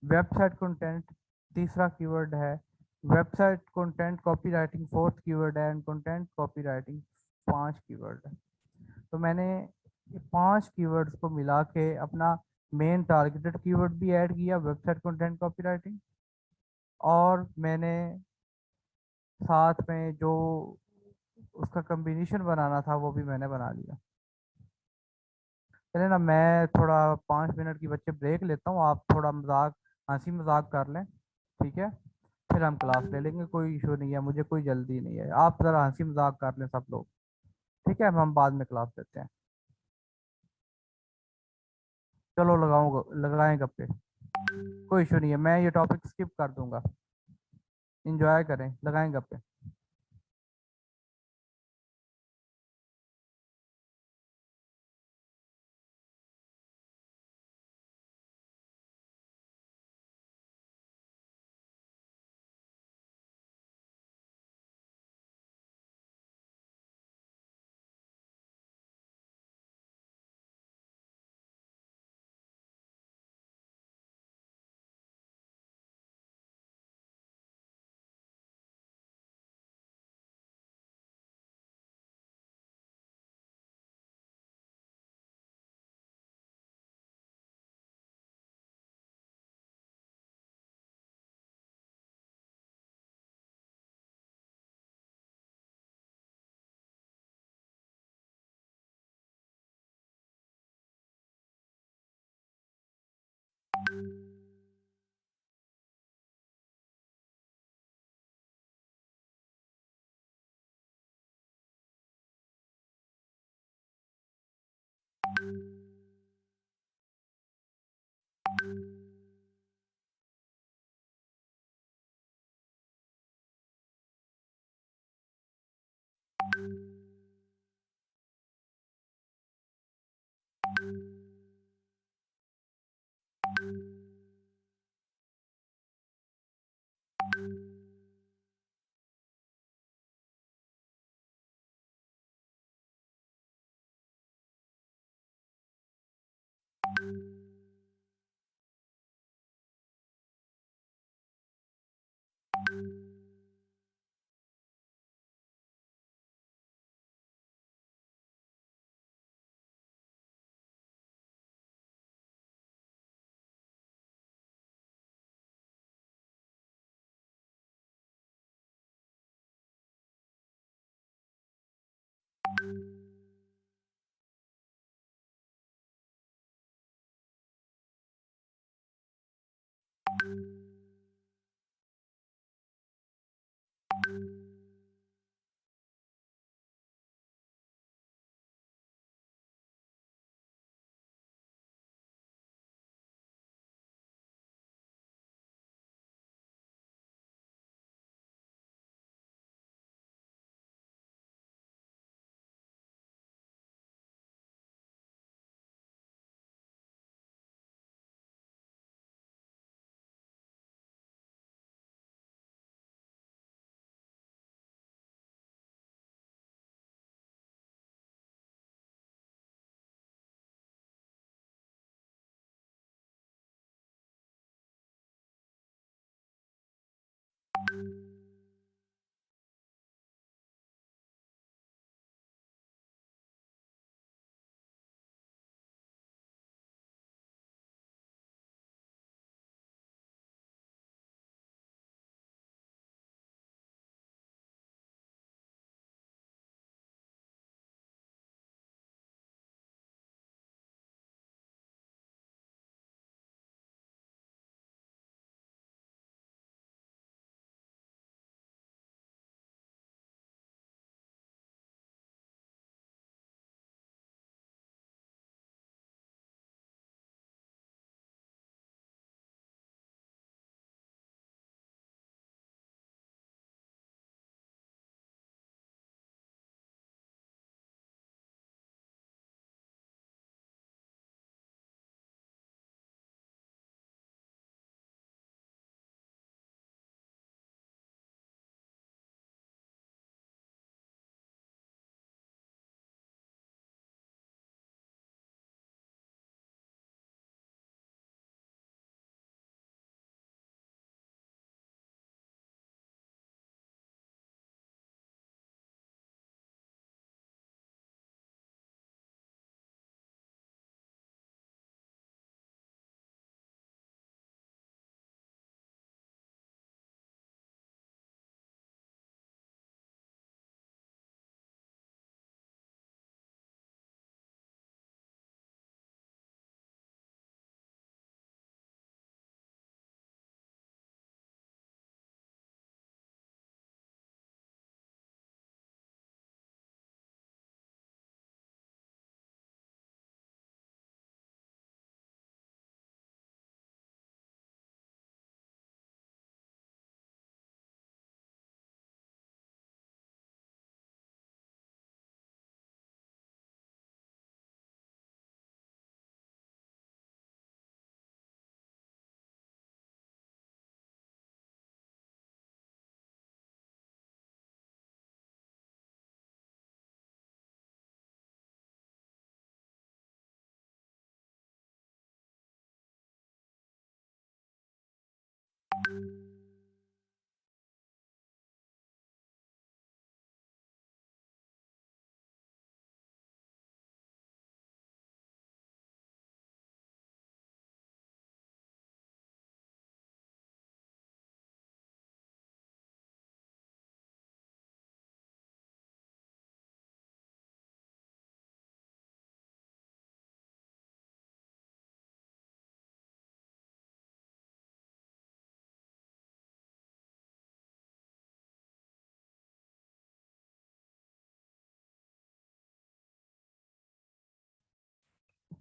वेबसाइट कंटेंट तीसरा कीवर्ड है, website content copy writing fourth keyword है, and content copy writing 5 keyword है। तो मैंने ये 5 कीवर्ड्स को मिला के अपना मेन टारगेटेड कीवर्ड भी ऐड किया, वेबसाइट कंटेंट कॉपी राइटिंग, और मैंने साथ में जो उसका कम्बिनेशन बनाना था वो भी मैंने बना लिया। चले ना, मैं थोड़ा 5 मिनट की बच्चे ब्रेक लेता हूँ, आप थोड़ा मजाक, हंसी मजाक कर लें, ठीक है? फिर हम क्लास ले लेंगे, कोई इशू नहीं है, मुझे कोई जल्दी नहीं है, आप ज़रा हंसी मजाक कर लें सब लोग, ठीक है? हम बाद में क्लास लेते हैं। चलो लगाऊंगा, लगाएं गप्पे, कोई इशू नहीं है, मैं ये टॉपिक स्किप कर दूंगा, इंजॉय करें, लगाएं गप्पे।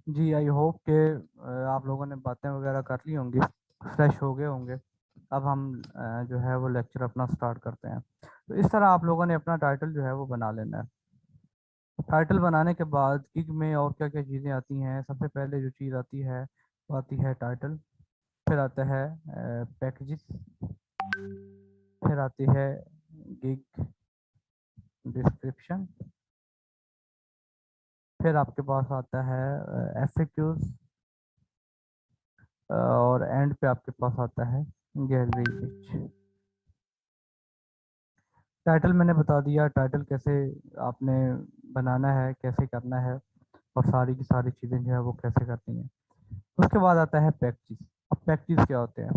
जी, आई होप के आप लोगों ने बातें वगैरह कर ली होंगी, फ्रेश हो गए होंगे। अब हम जो है वो लेक्चर अपना स्टार्ट करते हैं। तो इस तरह आप लोगों ने अपना टाइटल जो है वो बना लेना है। टाइटल बनाने के बाद गिग में और क्या क्या चीज़ें आती हैं, सबसे पहले जो चीज़ आती है वो आती है टाइटल, फिर आता है पैकेजेस, फिर आती है गिग डिस्क्रिप्शन, फिर आपके पास आता है एफएक्यूज, और एंड पे आपके पास आता है गैलरी पिच। टाइटल मैंने बता दिया, टाइटल कैसे आपने बनाना है, कैसे करना है, और सारी की सारी चीज़ें जो है वो कैसे करनी है। उसके बाद आता है पैकेज। अब पैकेज क्या होते हैं?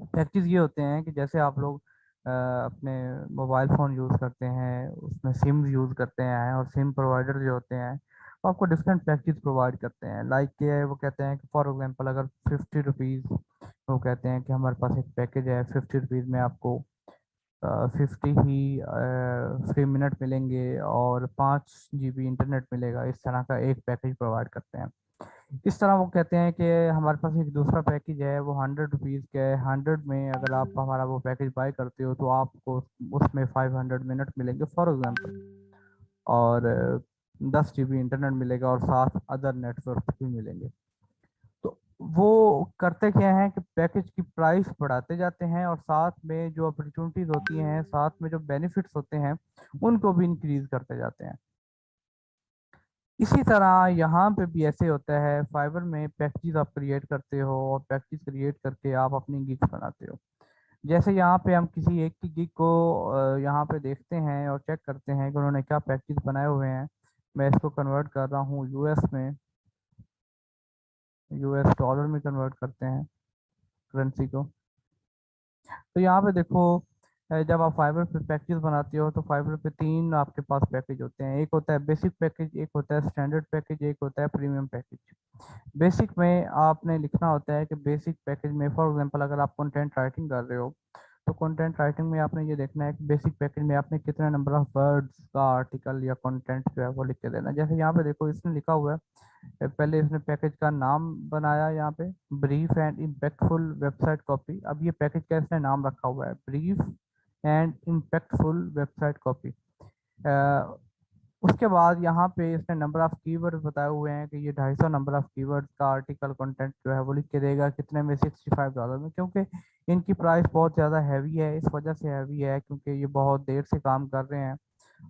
पैकेज ये होते हैं कि जैसे आप लोग अपने मोबाइल फ़ोन यूज़ करते हैं, उसमें सिम यूज़ करते हैं, और सिम प्रोवाइडर जो होते हैं वो आपको डिफरेंट पैकेज प्रोवाइड करते हैं। लाइक के वो कहते हैं कि फॉर एग्जांपल अगर 50 रुपीज़, वो कहते हैं कि हमारे पास एक पैकेज है 50 रुपीज़ में आपको 50 ही फ्री मिनट मिलेंगे और 5 GB इंटरनेट मिलेगा। इस तरह का एक पैकेज प्रोवाइड करते हैं। इस तरह वो कहते हैं कि हमारे पास एक दूसरा पैकेज है, वो 100 रुपीज़ का है। 100 में अगर आप हमारा वो पैकेज बाय करते हो तो आपको उसमें 500 मिनट मिलेंगे फॉर एग्जांपल, और 10 GB इंटरनेट मिलेगा, और 7 अदर नेटवर्क भी मिलेंगे। तो वो करते क्या है कि पैकेज की प्राइस बढ़ाते जाते हैं, और साथ में जो अपॉर्चुनिटीज होती हैं, साथ में जो बेनिफिट्स होते हैं, उनको भी इंक्रीज करते जाते हैं। इसी तरह यहाँ पे भी ऐसे होता है, फाइवर में पैकेजेस आप क्रिएट करते हो, और पैकेज क्रिएट करके आप अपनी गिग्स बनाते हो। जैसे यहाँ पे हम किसी एक की गिग को यहाँ पे देखते हैं और चेक करते हैं कि उन्होंने क्या पैकेज बनाए हुए हैं। मैं इसको कन्वर्ट कर रहा हूँ यूएस में, यूएस डॉलर में कन्वर्ट करते हैं करेंसी को। तो यहाँ पे देखो, जब आप फाइबर पे पैकेज बनाते हो तो फाइबर पे 3 आपके पास पैकेज होते हैं। एक होता है बेसिक पैकेज, एक होता है स्टैंडर्ड पैकेज, एक होता है प्रीमियम पैकेज। बेसिक में आपने लिखना होता है कि बेसिक पैकेज में फॉर एग्जांपल अगर आप कंटेंट राइटिंग कर रहे हो, तो कंटेंट राइटिंग में आपने ये देखना है कि बेसिक पैकेज में आपने कितने नंबर ऑफ वर्ड्स का आर्टिकल या कंटेंट जो है वो लिख के देना है। जैसे यहाँ पे देखो इसने लिखा हुआ है, पहले इसने पैकेज का नाम बनाया यहाँ पे, brief and impactful website copy. अब ये पैकेज का इसने नाम रखा हुआ है brief and impactful website copy. उसके बाद यहाँ पे इसने नंबर ऑफ कीवर्ड्स बताए हुए हैं कि ये 250 नंबर ऑफ कीवर्ड्स का आर्टिकल कंटेंट जो है वो लिख के देगा। कितने में? $65 में। क्योंकि इनकी प्राइस बहुत ज़्यादा हैवी है, इस वजह से हैवी है क्योंकि ये बहुत देर से काम कर रहे हैं,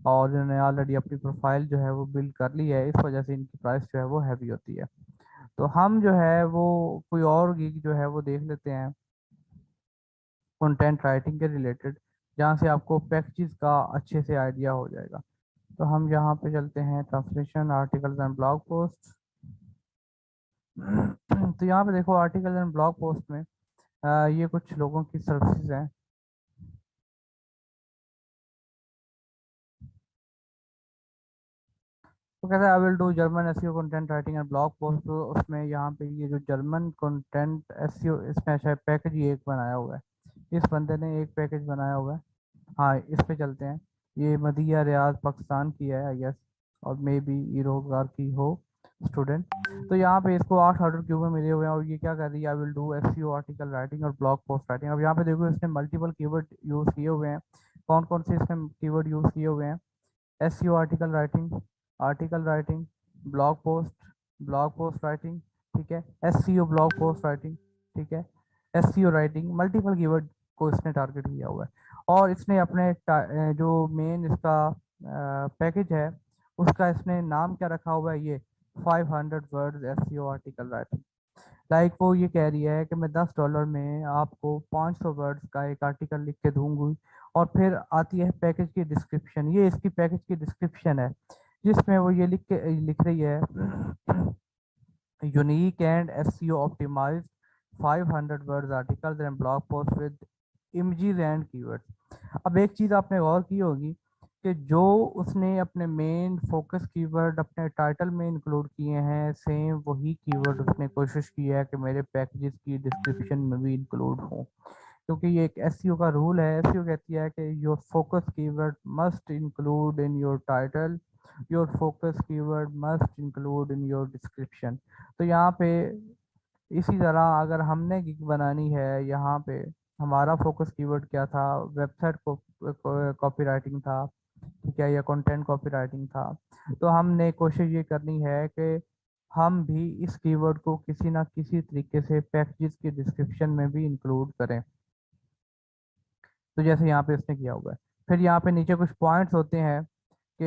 और इन्होंने ऑलरेडी अपनी प्रोफाइल जो है वो बिल्ड कर ली है, इस वजह से इनकी प्राइस जो है वो हैवी होती है। तो हम जो है वो कोई और गिग जो है वो देख लेते हैं कंटेंट राइटिंग के रिलेटेड, जहाँ से आपको पैकेजेस का अच्छे से आइडिया हो जाएगा। तो हम यहाँ पे चलते हैं translation articles and blog post. तो यहाँ पे देखो आर्टिकल एंड ब्लॉग पोस्ट में ये कुछ लोगों की सर्विसेज हैं। तो कहते हैं आई will do German SEO content writing and blog post. तो उसमें यहाँ पे ये जो जर्मन कंटेंट एसईओ, इसमें शायद पैकेज ही एक बनाया हुआ है, इस बंदे ने एक पैकेज बनाया हुआ है। हाँ, इस पे चलते हैं। ये मदिया रियाज पाकिस्तान की है आई गेस, और मे बी ये रोजगार की हो स्टूडेंट। तो यहाँ पे इसको 8 ऑर्डर क्यों में मिले हुए हैं, और ये क्या कर रही है, I will do SEO article writing और ब्लॉग पोस्ट राइटिंग। अब यहाँ पे देखो इसने मल्टीपल कीवर्ड यूज किए हुए हैं। कौन कौन से इसने कीवर्ड यूज किए हुए हैं? SEO article writing, article writing, blog post, blog post writing, ठीक है, एसईओ ब्लॉग पोस्ट राइटिंग, ठीक है, एसईओ राइटिंग, मल्टीपल कीवर्ड को इसने टारगेट किया हुआ है। और इसने अपने जो मेन इसका पैकेज है उसका इसने नाम क्या रखा हुआ है, ये 500 words SEO article writing. Like वो ये कह रही है कि मैं $10 में आपको 500 वर्ड्स का एक आर्टिकल लिख के दूंगी। और फिर आती है पैकेज की डिस्क्रिप्शन, ये इसकी पैकेज की डिस्क्रिप्शन है, जिसमें वो ये लिख रही है unique and SEO optimized 500 words articles and blog post with images and keywords. अब एक चीज़ आपने गौर की होगी कि जो उसने अपने मेन फोकस कीवर्ड अपने टाइटल में इंक्लूड किए हैं, सेम वही कीवर्ड उसने कोशिश की है कि मेरे पैकेजेस की डिस्क्रिप्शन में भी इंक्लूड हो। क्योंकि ये एक एसईओ का रूल है, एसईओ कहती है कि your focus keyword must include in your title your focus keyword must include in your description. तो यहाँ पे इसी तरह अगर हमने गिग बनानी है, यहाँ पे हमारा फोकस कीवर्ड क्या था, वेबसाइट को कॉपीराइटिंग था, ठीक है, या कंटेंट कॉपीराइटिंग था, तो हमने कोशिश ये करनी है कि हम भी इस कीवर्ड को किसी ना किसी तरीके से पैकेजेस की डिस्क्रिप्शन में भी इंक्लूड करें। तो जैसे यहाँ पे इसने किया हुआ है। फिर यहाँ पे नीचे कुछ पॉइंट्स होते हैं कि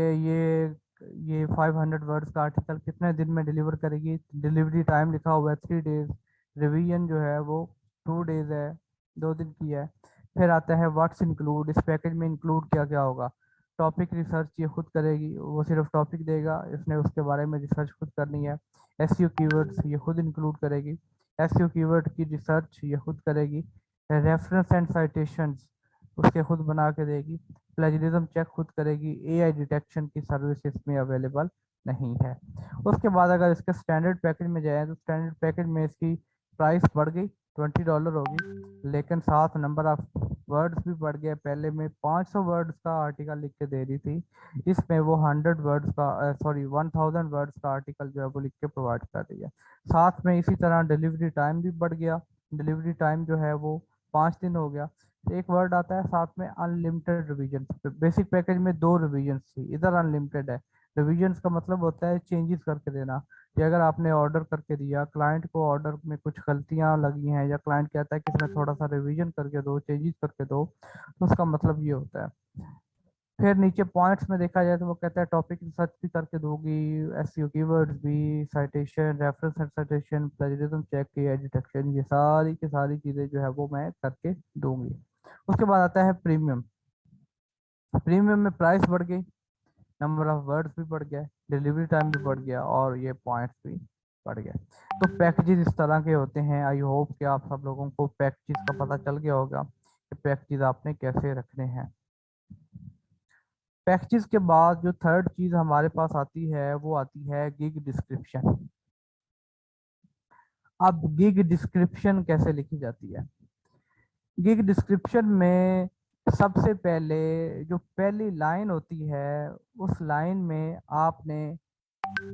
ये 500 वर्ड्स का आर्टिकल कितने दिन में डिलीवर करेगी। डिलीवरी टाइम लिखा हुआ है 3 डेज, रिवीजन जो है वो 2 डेज है, 2 दिन की है। फिर आता है व्हाट्स इंक्लूड, इस पैकेज में इंक्लूड क्या क्या होगा। टॉपिक रिसर्च ये खुद करेगी, वो सिर्फ टॉपिक देगा, इसने उसके बारे में रिसर्च खुद करनी है। एसईओ कीवर्ड्स ये खुद इंक्लूड करेगी, एसईओ कीवर्ड की रिसर्च ये खुद करेगी। रेफरेंस एंड साइटेशंस उसके खुद बना के देगी। प्लेजरिज्म चेक खुद करेगी, एआई डिटेक्शन की सर्विस इसमें अवेलेबल नहीं है। उसके बाद अगर इसके स्टैंडर्ड पैकेज में जाए तो स्टैंडर्ड पैकेज में इसकी प्राइस बढ़ गई, $20 होगी, लेकिन साथ नंबर ऑफ वर्ड्स भी बढ़ गया। पहले में 500 वर्ड्स का आर्टिकल लिख के दे रही थी, इसमें वो 1000 वर्ड्स का आर्टिकल जो है वो लिख के प्रोवाइड कर रही है। साथ में इसी तरह डिलीवरी टाइम भी बढ़ गया, डिलीवरी टाइम जो है वो 5 दिन हो गया। एक वर्ड आता है साथ में अनलिमिटेड रिवीजन। बेसिक पैकेज में 2 रिवीजन थी, इधर अनलिमिटेड है। रिवीजन का मतलब होता है चेंजेस करके देना, कि अगर आपने ऑर्डर करके दिया, क्लाइंट को ऑर्डर में कुछ गलतियां लगी हैं या क्लाइंट कहता है कि इसमें थोड़ा सा रिवीजन करके दो, चेंजेस करके दो, तो उसका मतलब ये होता है। फिर नीचे पॉइंट्स में देखा जाए तो वो कहता है टॉपिक रिसर्च भी करके दोगी, एसईओ कीवर्ड्स भी, citation, reference and citation, plagiarism check की डिटेक्शन, ये सारी की सारी चीजें जो है वो मैं करके दूंगी। उसके बाद आता है प्रीमियम। प्रीमियम में प्राइस बढ़ गई, नंबर ऑफ वर्ड्स भी बढ़ गया, डिलीवरी टाइम भी बढ़ गया और ये पॉइंट्स भी बढ़ गया। तो पैकेजेस इस तरह के होते हैं। आई होप कि आप सब लोगों को पैकेजेस का पता चल गया होगा कि पैकेजेस आपने कैसे रखने हैं। पैकेजेस के बाद जो थर्ड चीज हमारे पास आती है वो आती है गिग डिस्क्रिप्शन। अब गिग डिस्क्रिप्शन कैसे लिखी जाती है? गिग डिस्क्रिप्शन में सबसे पहले जो पहली लाइन होती है, उस लाइन में आपने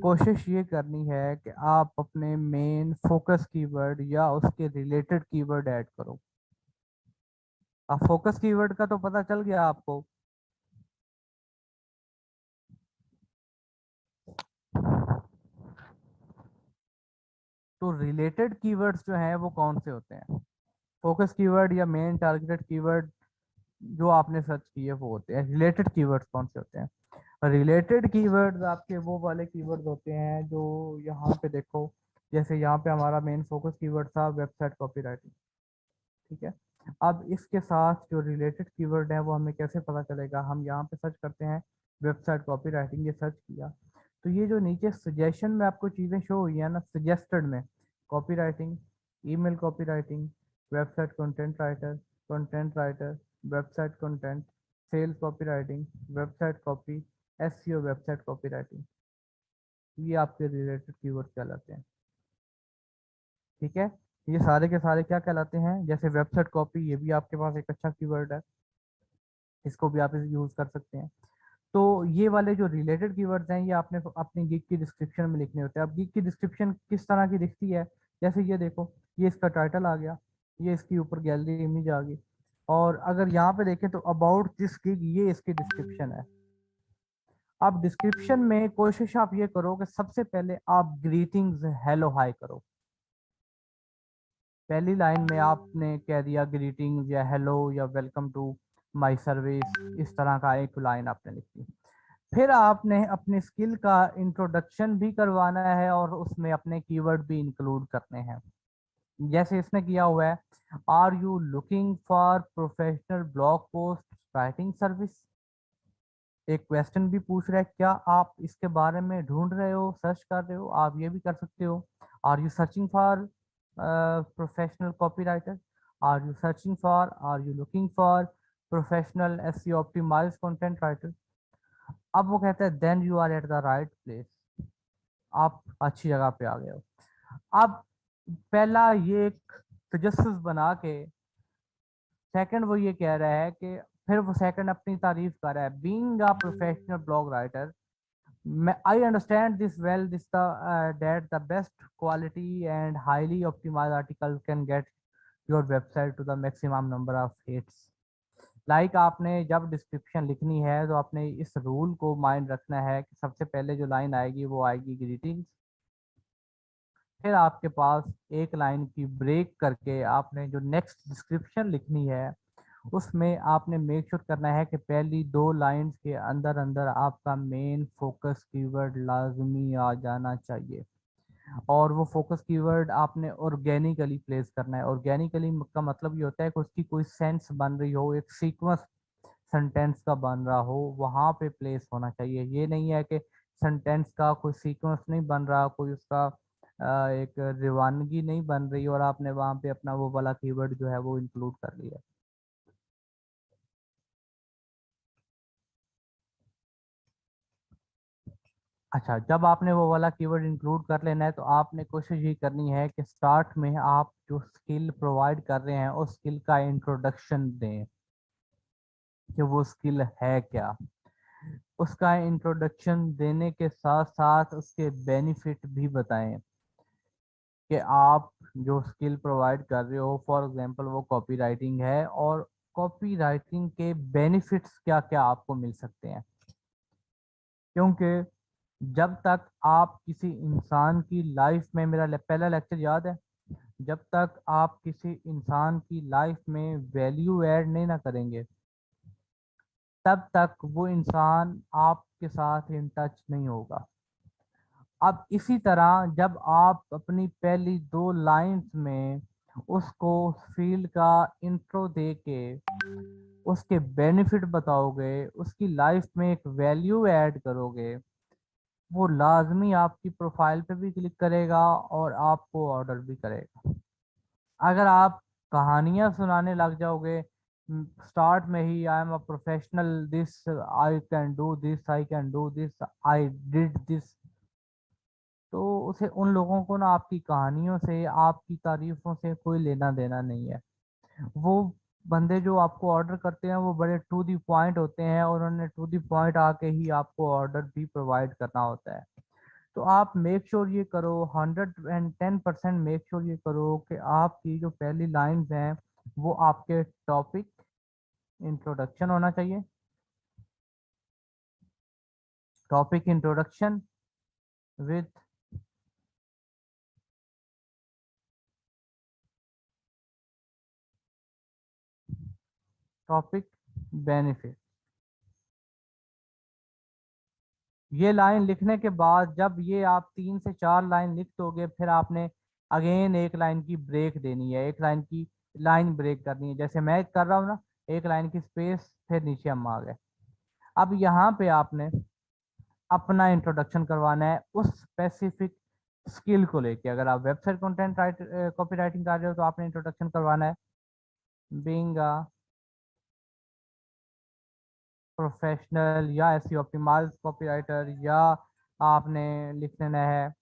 कोशिश ये करनी है कि आप अपने मेन फोकस कीवर्ड या उसके रिलेटेड कीवर्ड ऐड करो। अब फोकस कीवर्ड का तो पता चल गया आपको, तो रिलेटेड कीवर्ड्स जो हैं वो कौन से होते हैं? फोकस कीवर्ड या मेन टारगेटेड कीवर्ड जो आपने सर्च किए वो होते हैं। रिलेटेड कीवर्ड्स कौन से होते हैं? रिलेटेड कीवर्ड्स आपके वो वाले कीवर्ड्स होते हैं जो यहाँ पे देखो, जैसे यहाँ पे हमारा मेन फोकस कीवर्ड था वेबसाइट कॉपीराइटिंग, ठीक है। अब इसके साथ जो रिलेटेड कीवर्ड है वो हमें कैसे पता चलेगा? हम यहाँ पे सर्च करते हैं वेबसाइट कॉपीराइटिंग, ये सर्च किया, तो ये जो नीचे सजेशन में आपको चीज़ें शो हुई है ना, सजेस्टेड में copywriting, email copywriting, website content writer, website content, sales copywriting, website copy, SEO, website copywriting, ये आपके रिलेटेड कीवर्ड कहलाते हैं, ठीक है। ये सारे के सारे क्या कहलाते हैं? जैसे वेबसाइट कॉपी, ये भी आपके पास एक अच्छा कीवर्ड है, इसको भी आप इसे यूज कर सकते हैं। तो ये वाले जो रिलेटेड कीवर्ड्स हैं ये आपने अपनी गिग की डिस्क्रिप्शन में लिखने होते हैं। अब गिग की डिस्क्रिप्शन किस तरह की दिखती है? जैसे ये देखो, ये इसका टाइटल आ गया, ये इसकी ऊपर गैलरी इमेज आ गई, और अगर यहाँ पे देखें तो अबाउट दिस गिग, ये इसकी डिस्क्रिप्शन है। अब डिस्क्रिप्शन में कोशिश आप ये करो कि सबसे पहले आप ग्रीटिंग्स हेलो हाय करो। पहली लाइन में आपने कह दिया ग्रीटिंग्स या हेलो या वेलकम टू माय सर्विस, इस तरह का एक लाइन आपने लिखी। फिर आपने अपनी स्किल का इंट्रोडक्शन भी करवाना है और उसमें अपने कीवर्ड भी इंक्लूड करने हैं, जैसे इसने किया हुआ है, are you looking for professional blog post writing service. एक क्वेश्चन भी पूछ रहा है, क्या आप इसके बारे में ढूंढ रहे हो, सर्च कर रहे हो? आप ये भी कर सकते हो, are you searching for professional copywriter, are you looking for professional SEO optimized content writer. अब वो कहता है then you are at the right place, आप अच्छी जगह पे आ गए हो। अब पहला ये एक तजस्सुस बना के, सेकंड वो ये कह रहा है कि, फिर वो सेकंड अपनी तारीफ कर रहा है, being a professional blog writer I understand this well. This that the best quality and highly optimized article can get your website to the maximum number of hits. Like आपने जब डिस्क्रिप्शन लिखनी है तो आपने इस रूल को mind रखना है कि सबसे पहले जो लाइन आएगी वो आएगी ग्रीटिंग्स, फिर आपके पास एक लाइन की ब्रेक करके आपने जो नेक्स्ट डिस्क्रिप्शन लिखनी है उसमें आपने मेक श्योर करना है कि पहली 2 लाइंस के अंदर अंदर आपका मेन फोकस कीवर्ड लाजमी आ जाना चाहिए, और वो फोकस कीवर्ड आपने ऑर्गेनिकली प्लेस करना है। ऑर्गेनिकली का मतलब ये होता है कि उसकी कोई सेंस बन रही हो, एक सीक्वेंस सेंटेंस का बन रहा हो, वहाँ पे प्लेस होना चाहिए। ये नहीं है कि सेंटेंस का कोई सीक्वेंस नहीं बन रहा, कोई उसका एक रवानगी नहीं बन रही और आपने वहाँ पे अपना वो वाला कीवर्ड जो है वो इंक्लूड कर लिया। अच्छा, जब आपने वो वाला कीवर्ड इंक्लूड कर लेना है तो आपने कोशिश ये करनी है कि स्टार्ट में आप जो स्किल प्रोवाइड कर रहे हैं उस स्किल का इंट्रोडक्शन दें कि वो स्किल है क्या। उसका इंट्रोडक्शन देने के साथ साथ उसके बेनिफिट भी बताएं कि आप जो स्किल प्रोवाइड कर रहे हो, फॉर एग्जांपल वो कॉपी राइटिंग है, और कॉपी राइटिंग के बेनिफिट्स क्या क्या आपको मिल सकते हैं। क्योंकि जब तक आप किसी इंसान की लाइफ में, मेरा पहला लेक्चर याद है, जब तक आप किसी इंसान की लाइफ में वैल्यू ऐड नहीं ना करेंगे तब तक वो इंसान आपके साथ इन टच नहीं होगा। अब इसी तरह जब आप अपनी पहली 2 लाइंस में उसको फील्ड का इंट्रो दे के उसके बेनिफिट बताओगे, उसकी लाइफ में एक वैल्यू ऐड करोगे, वो लाजमी आपकी प्रोफाइल पे भी क्लिक करेगा और आपको ऑर्डर भी करेगा। अगर आप कहानियां सुनाने लग जाओगे स्टार्ट में ही, I am a professional this, I can do this, I can do this, I did this, तो उसे उन लोगों को ना आपकी कहानियों से, आपकी तारीफों से कोई लेना देना नहीं है। वो बंदे जो आपको ऑर्डर करते हैं वो बड़े टू दी पॉइंट होते हैं और उन्होंने टू दी पॉइंट आके ही आपको ऑर्डर भी प्रोवाइड करना होता है। तो आप मेक श्योर ये करो, 110% मेक श्योर ये करो कि आपकी जो पहली लाइंस हैं वो आपके टॉपिक इंट्रोडक्शन होना चाहिए। Topic introduction with topic benefit. ये लाइन लिखने के बाद जब ये आप 3 से 4 लाइन लिख दोगे, फिर आपने अगेन एक लाइन की ब्रेक देनी है, एक लाइन की लाइन ब्रेक करनी है, जैसे मैं कर रहा हूँ ना, एक लाइन की स्पेस, फिर नीचे हम आ गए। अब यहाँ पे आपने अपना इंट्रोडक्शन करवाना है उस स्पेसिफिक स्किल को लेके। अगर आप वेबसाइट कंटेंट कॉपी राइटिंग कर रहे हो तो आपने इंट्रोडक्शन करवाना है बीइंग अ प्रोफेशनल या ऐसी ऑप्टिमाइज कॉपी राइटर, या आपने लिख लेना है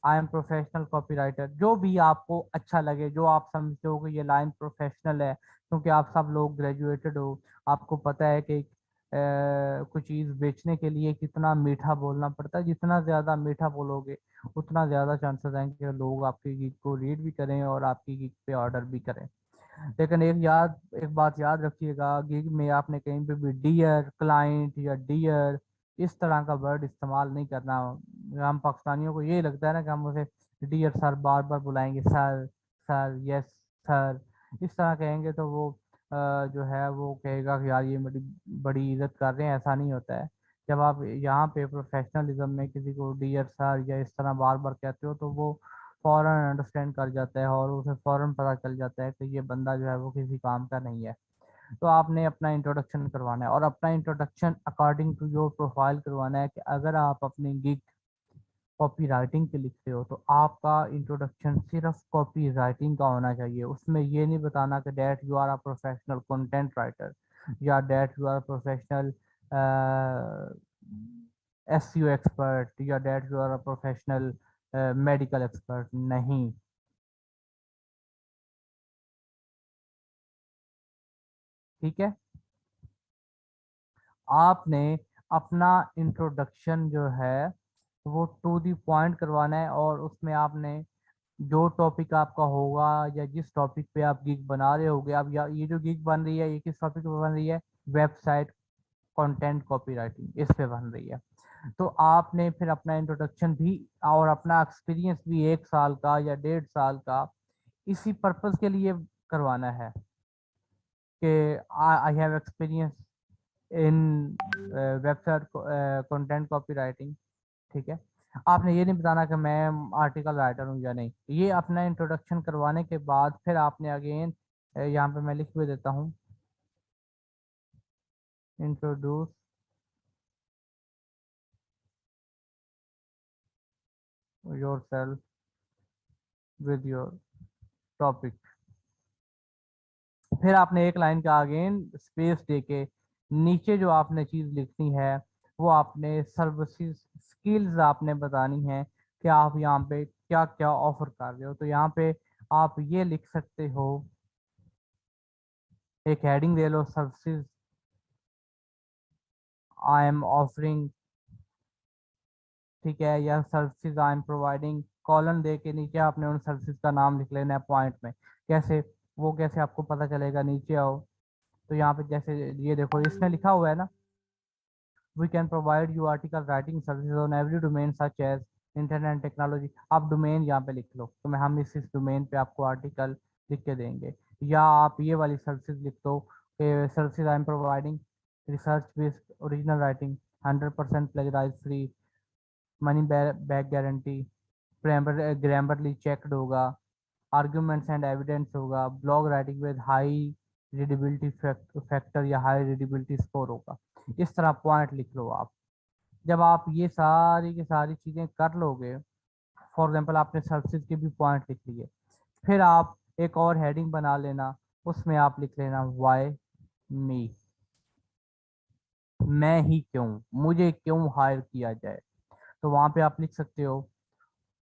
I am professional copy writer. जो भी आपको अच्छा लगे, जो आप समझते हो कि ये लाइन प्रोफेशनल है, क्योंकि आप सब लोग ग्रेजुएटेड हो, आपको पता है कि कुछ चीज़ बेचने के लिए कितना मीठा बोलना पड़ता है। जितना ज़्यादा मीठा बोलोगे उतना ज़्यादा चांसेस हैं कि लोग आपकी गीत को रीड भी करें और आपकी गीत पे ऑर्डर भी करें। लेकिन एक बात याद रखिएगा, गिग में आपने कहीं पे भी डियर क्लाइंट या डियर इस तरह का वर्ड इस्तेमाल नहीं करना। हम पाकिस्तानियों को यही लगता है ना कि हम उसे डियर सर बार बार बुलाएंगे, सर सर यस सर, इस तरह कहेंगे तो वो जो है वो कहेगा कि यार ये मेरी बड़ी इज्जत कर रहे हैं। ऐसा नहीं होता है। जब आप यहाँ पे प्रोफेशनलिज्म में किसी को डियर सर या इस तरह बार बार कहते हो तो वो फौरन अंडरस्टैंड कर जाता है और उसे फौरन पता चल जाता है कि ये बंदा जो है वो किसी काम का नहीं है। तो आपने अपना इंट्रोडक्शन करवाना है और अपना introduction according to your profile करवाना है कि अगर आप अपनी गिग कॉपी राइटिंग के लिखते हो तो आपका इंट्रोडक्शन सिर्फ कॉपी राइटिंग का होना चाहिए। उसमें ये नहीं बताना कि that you are a professional content writer या that you are professional SEO expert या that you are a professional medical expert नहीं। ठीक है, आपने अपना इंट्रोडक्शन जो है वो टू दी पॉइंट करवाना है, और उसमें आपने जो टॉपिक आपका होगा या जिस टॉपिक पे आप गिग बना रहे होगे, आप या ये जो गिग बन रही है ये किस टॉपिक पे बन रही है, वेबसाइट कंटेंट कॉपीराइटिंग, इस पे बन रही है। तो आपने फिर अपना इंट्रोडक्शन भी और अपना एक्सपीरियंस भी 1 साल का या 1.5 साल का इसी पर्पस के लिए करवाना है कि I have experience in website content copywriting. ठीक है, आपने ये नहीं बताना कि मैं आर्टिकल राइटर हूँ या नहीं। ये अपना इंट्रोडक्शन करवाने के बाद फिर आपने अगेन यहाँ पे मैं लिख भी देता हूँ, introduce yourself with your topic. फिर आपने एक लाइन का अगेन स्पेस देके नीचे जो आपने चीज लिखनी है वो आपने सर्विसेज स्किल्स आपने बतानी है कि आप यहाँ पे क्या क्या ऑफर कर रहे हो। तो यहाँ पे आप ये लिख सकते हो, एक हेडिंग दे लो, सर्विसेज आई एम ऑफरिंग, ठीक है, या services I am providing, colon दे के नीचे आपने उन सर्विसेज का नाम लिख लेना है पॉइंट में। कैसे, वो कैसे आपको पता चलेगा, नीचे आओ तो यहाँ पे जैसे ये देखो इसमें लिखा हुआ है ना, we can provide you article writing services on every domain such as internet and technology. आप डोमेन यहाँ पे लिख लो, तो मैं हम इस डोमेन पे आपको आर्टिकल लिख के देंगे। या आप ये वाली सर्विसेज लिख दो, services I am providing research based original writing 100% plagiarise free, money back guarantee, Grammarly checked होगा, आर्ग्यूमेंट्स एंड एविडेंस होगा, blog writing with high readability factor या हाई रीडेबिलिटी स्कोर होगा। इस तरह पॉइंट लिख लो आप। जब आप ये सारी की सारी चीज़ें कर लोगे, फॉर एग्जांपल आपने सर्विसेज के भी पॉइंट लिख लिए, फिर आप एक और हेडिंग बना लेना, उसमें आप लिख लेना वाई मी, मैं ही क्यों, मुझे क्यों हायर किया जाए। तो वहाँ पे आप लिख सकते हो,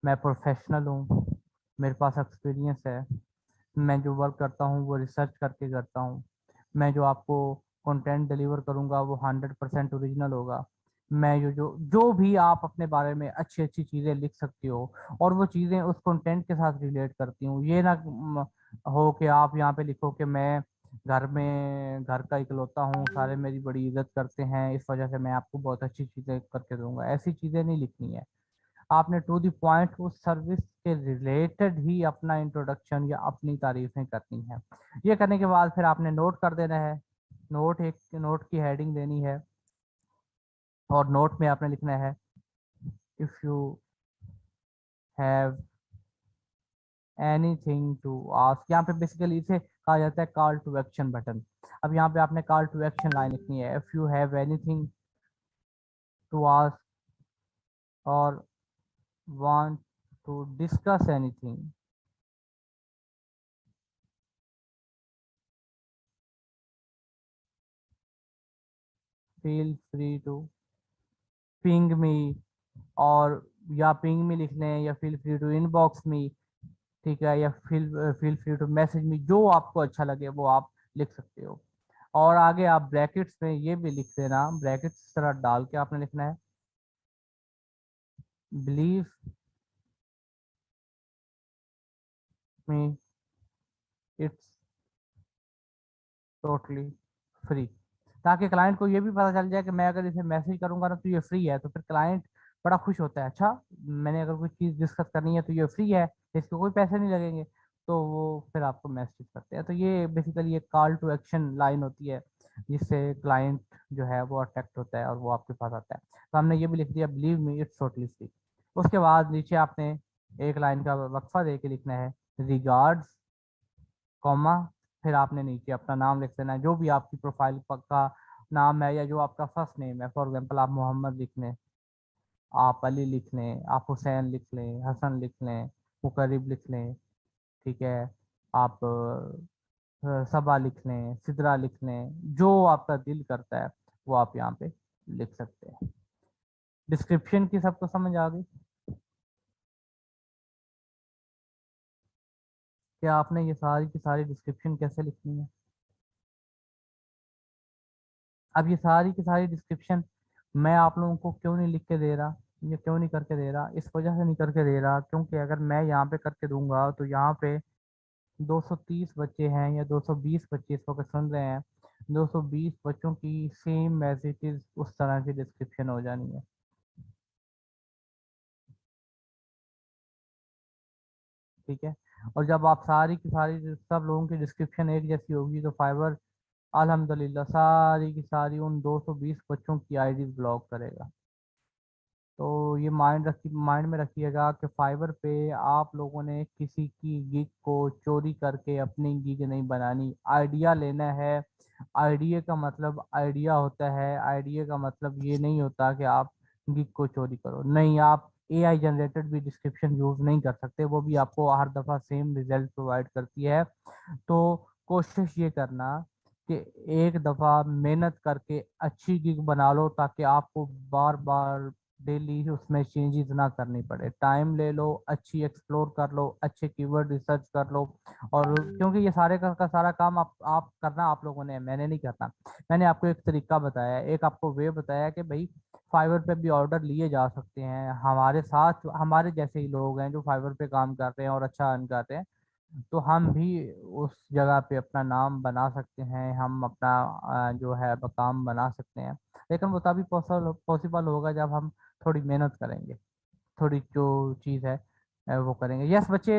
मैं प्रोफेशनल हूँ, मेरे पास एक्सपीरियंस है, मैं जो वर्क करता हूँ वो रिसर्च करके करता हूँ, मैं जो आपको कंटेंट डिलीवर करूँगा वो 100% ओरिजिनल होगा, मैं जो जो जो भी आप अपने बारे में अच्छी अच्छी चीज़ें लिख सकती हो और वो चीज़ें उस कंटेंट के साथ रिलेट करती हूँ। ये ना हो कि आप यहाँ पे लिखो कि मैं घर में घर का इकलौता हूँ, सारे मेरी बड़ी इज्जत करते हैं, इस वजह से मैं आपको बहुत अच्छी चीज़ें करके दूंगा। ऐसी चीज़ें नहीं लिखनी है। आपने टू द पॉइंट उस सर्विस के रिलेटेड ही अपना इंट्रोडक्शन या अपनी तारीफें करनी है। ये करने के बाद फिर आपने नोट कर देना है, नोट की हेडिंग देनी है, और नोट में आपने लिखना है if you have anything to ask. यहाँ पे बेसिकली इसे कहा जाता है कॉल टू एक्शन बटन। अब यहाँ पे आपने कॉल टू एक्शन लाइन लिखनी है, if you have anything to ask और want to discuss anything, feel free to ping me, और या पिंग मी लिख लें या feel free to inbox me, ठीक है, या feel feel free to message me, जो आपको अच्छा लगे वो आप लिख सकते हो। और आगे आप ब्रैकेट्स में ये भी लिख देना, ब्रैकेट्स तरह डाल के आपने लिखना है believe me it's totally free, ताकि क्लाइंट को ये भी पता चल जाए कि मैं अगर इसे मैसेज करूंगा ना तो ये फ्री है, तो फिर क्लाइंट बड़ा खुश होता है, अच्छा मैंने अगर कोई चीज़ डिस्कस करनी है तो ये फ्री है, इसके कोई पैसे नहीं लगेंगे, तो वो फिर आपको मैसेज करते हैं। तो ये बेसिकली एक कॉल टू एक्शन लाइन होती है जिससे क्लाइंट जो है वो अट्रैक्ट होता है और वो आपके पास आता है। तो हमने ये भी लिख दिया believe me it's totally free. उसके बाद नीचे आपने एक लाइन का वक्फा दे के लिखना है रिगार्ड्स, कॉमा, फिर आपने नीचे अपना नाम लिख देना है, जो भी आपकी प्रोफाइल का नाम है या जो आपका फर्स्ट नेम है। फॉर एग्जांपल आप मोहम्मद लिख लें, आप अली लिख लें, आप हुसैन लिख लें, हसन लिख लें, मुकरिब लिख लें, ठीक है, आप सबा लिख लें, सिदरा लिख लें, जो आपका दिल करता है वो आप यहाँ पे लिख सकते हैं। डिस्क्रिप्शन की सबको समझ आ गई? क्या आपने ये सारी की सारी डिस्क्रिप्शन कैसे लिखनी है? अब ये सारी की सारी डिस्क्रिप्शन मैं आप लोगों को क्यों नहीं लिख के दे रहा, ये क्यों नहीं करके दे रहा, इस वजह से नहीं करके दे रहा क्योंकि अगर मैं यहाँ पे करके दूंगा तो यहाँ पे 230 बच्चे हैं या 220 बच्चे इस वक्त सुन रहे हैं, 220 बच्चों की सेम एज इट इज उस तरह की डिस्क्रिप्शन हो जानी है। ठीक है, और जब आप सारी की सारी सब लोगों की डिस्क्रिप्शन एक जैसी होगी तो फाइवर अल्हम्दुलिल्लाह सारी की सारी उन 220 बच्चों की आईडी ब्लॉक करेगा। तो ये माइंड में रखिएगा कि फाइवर पे आप लोगों ने किसी की गिग को चोरी करके अपनी गिग नहीं बनानी, आइडिया लेना है। आइडिया होता है, आइडिया का मतलब ये नहीं होता कि आप गिग को चोरी करो, नहीं। आप एआई जनरेटेड भी डिस्क्रिप्शन यूज नहीं कर सकते, वो भी आपको हर दफा सेम रिजल्ट प्रोवाइड करती है। तो कोशिश ये करना कि एक दफा मेहनत करके अच्छी गिग बना लो ताकि आपको बार बार डेली उसमें चेंजेस ना करनी पड़े। टाइम ले लो, अच्छी एक्सप्लोर कर लो, अच्छे कीवर्ड रिसर्च कर लो। और क्योंकि ये सारे का सारा काम आप करना आप लोगों ने, मैंने नहीं करना। मैंने आपको एक तरीका बताया, एक आपको वे बताया कि भाई फाइवर पे भी ऑर्डर लिए जा सकते हैं, हमारे साथ हमारे जैसे ही लोग हैं जो फाइवर पे काम कर रहे हैं और अच्छा अर्न कर रहे हैं, तो हम भी उस जगह पे अपना नाम बना सकते हैं, हम अपना जो है काम बना सकते हैं। लेकिन वो तभी पॉसिबल होगा जब हम थोड़ी मेहनत करेंगे, थोड़ी जो चीज़ है वो करेंगे। यस बच्चे,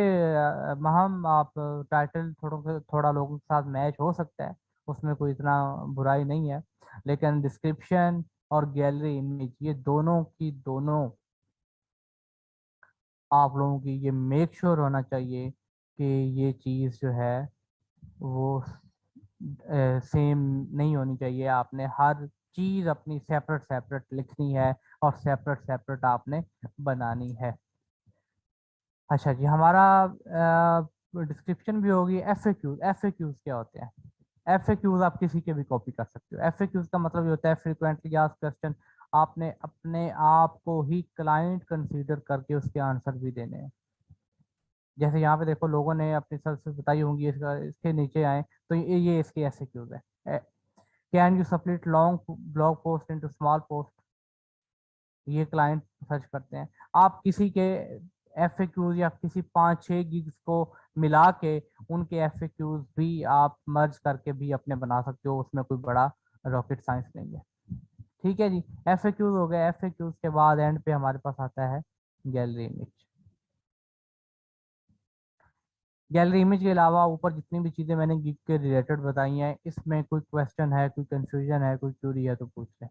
महम आप टाइटल थोड़ा लोगों के साथ मैच हो सकता है, उसमें कोई इतना बुराई नहीं है, लेकिन डिस्क्रिप्शन और गैलरी इमेज ये दोनों की दोनों आप लोगों की ये मेक श्योर होना चाहिए कि ये चीज़ जो है वो सेम नहीं होनी चाहिए। आपने हर चीज़ अपनी सेपरेट सेपरेट लिखनी है और सेपरेट सेपरेट आपने बनानी है। अच्छा जी, हमारा डिस्क्रिप्शन भी होगी। एफ ए क्यूज क्या होते हैं? एफ ए क्यूज आप किसी के भी कॉपी कर सकते हो। एफ ए क्यूज का मतलब ये होता है फ्रीक्वेंटली आस्क्ड क्वेश्चन। आपने अपने आप को ही क्लाइंट कंसीडर करके उसके आंसर भी देने हैं। जैसे यहाँ पे देखो लोगों ने अपनी सर्विस बताई होंगी, इसके नीचे आए तो ये इसके एफ ए क्यूज है। Can you split long blog post into small post, ये क्लाइंट सर्च करते हैं। आप किसी के एफ या किसी 5-6 गिग्स को मिला के उनके एफ भी आप मर्ज करके भी अपने बना सकते हो, उसमें कोई बड़ा रॉकेट साइंस नहीं है। ठीक है जी, एफ हो गए। एफ के बाद एंड पे हमारे पास आता है गैलरी इमेज। गैलरी इमेज के अलावा ऊपर जितनी भी चीज़ें मैंने गिग के रिलेटेड बताई हैं, इसमें कोई क्वेश्चन है, कोई कंफ्यूजन है, कोई क्यूरी है तो पूछ लें।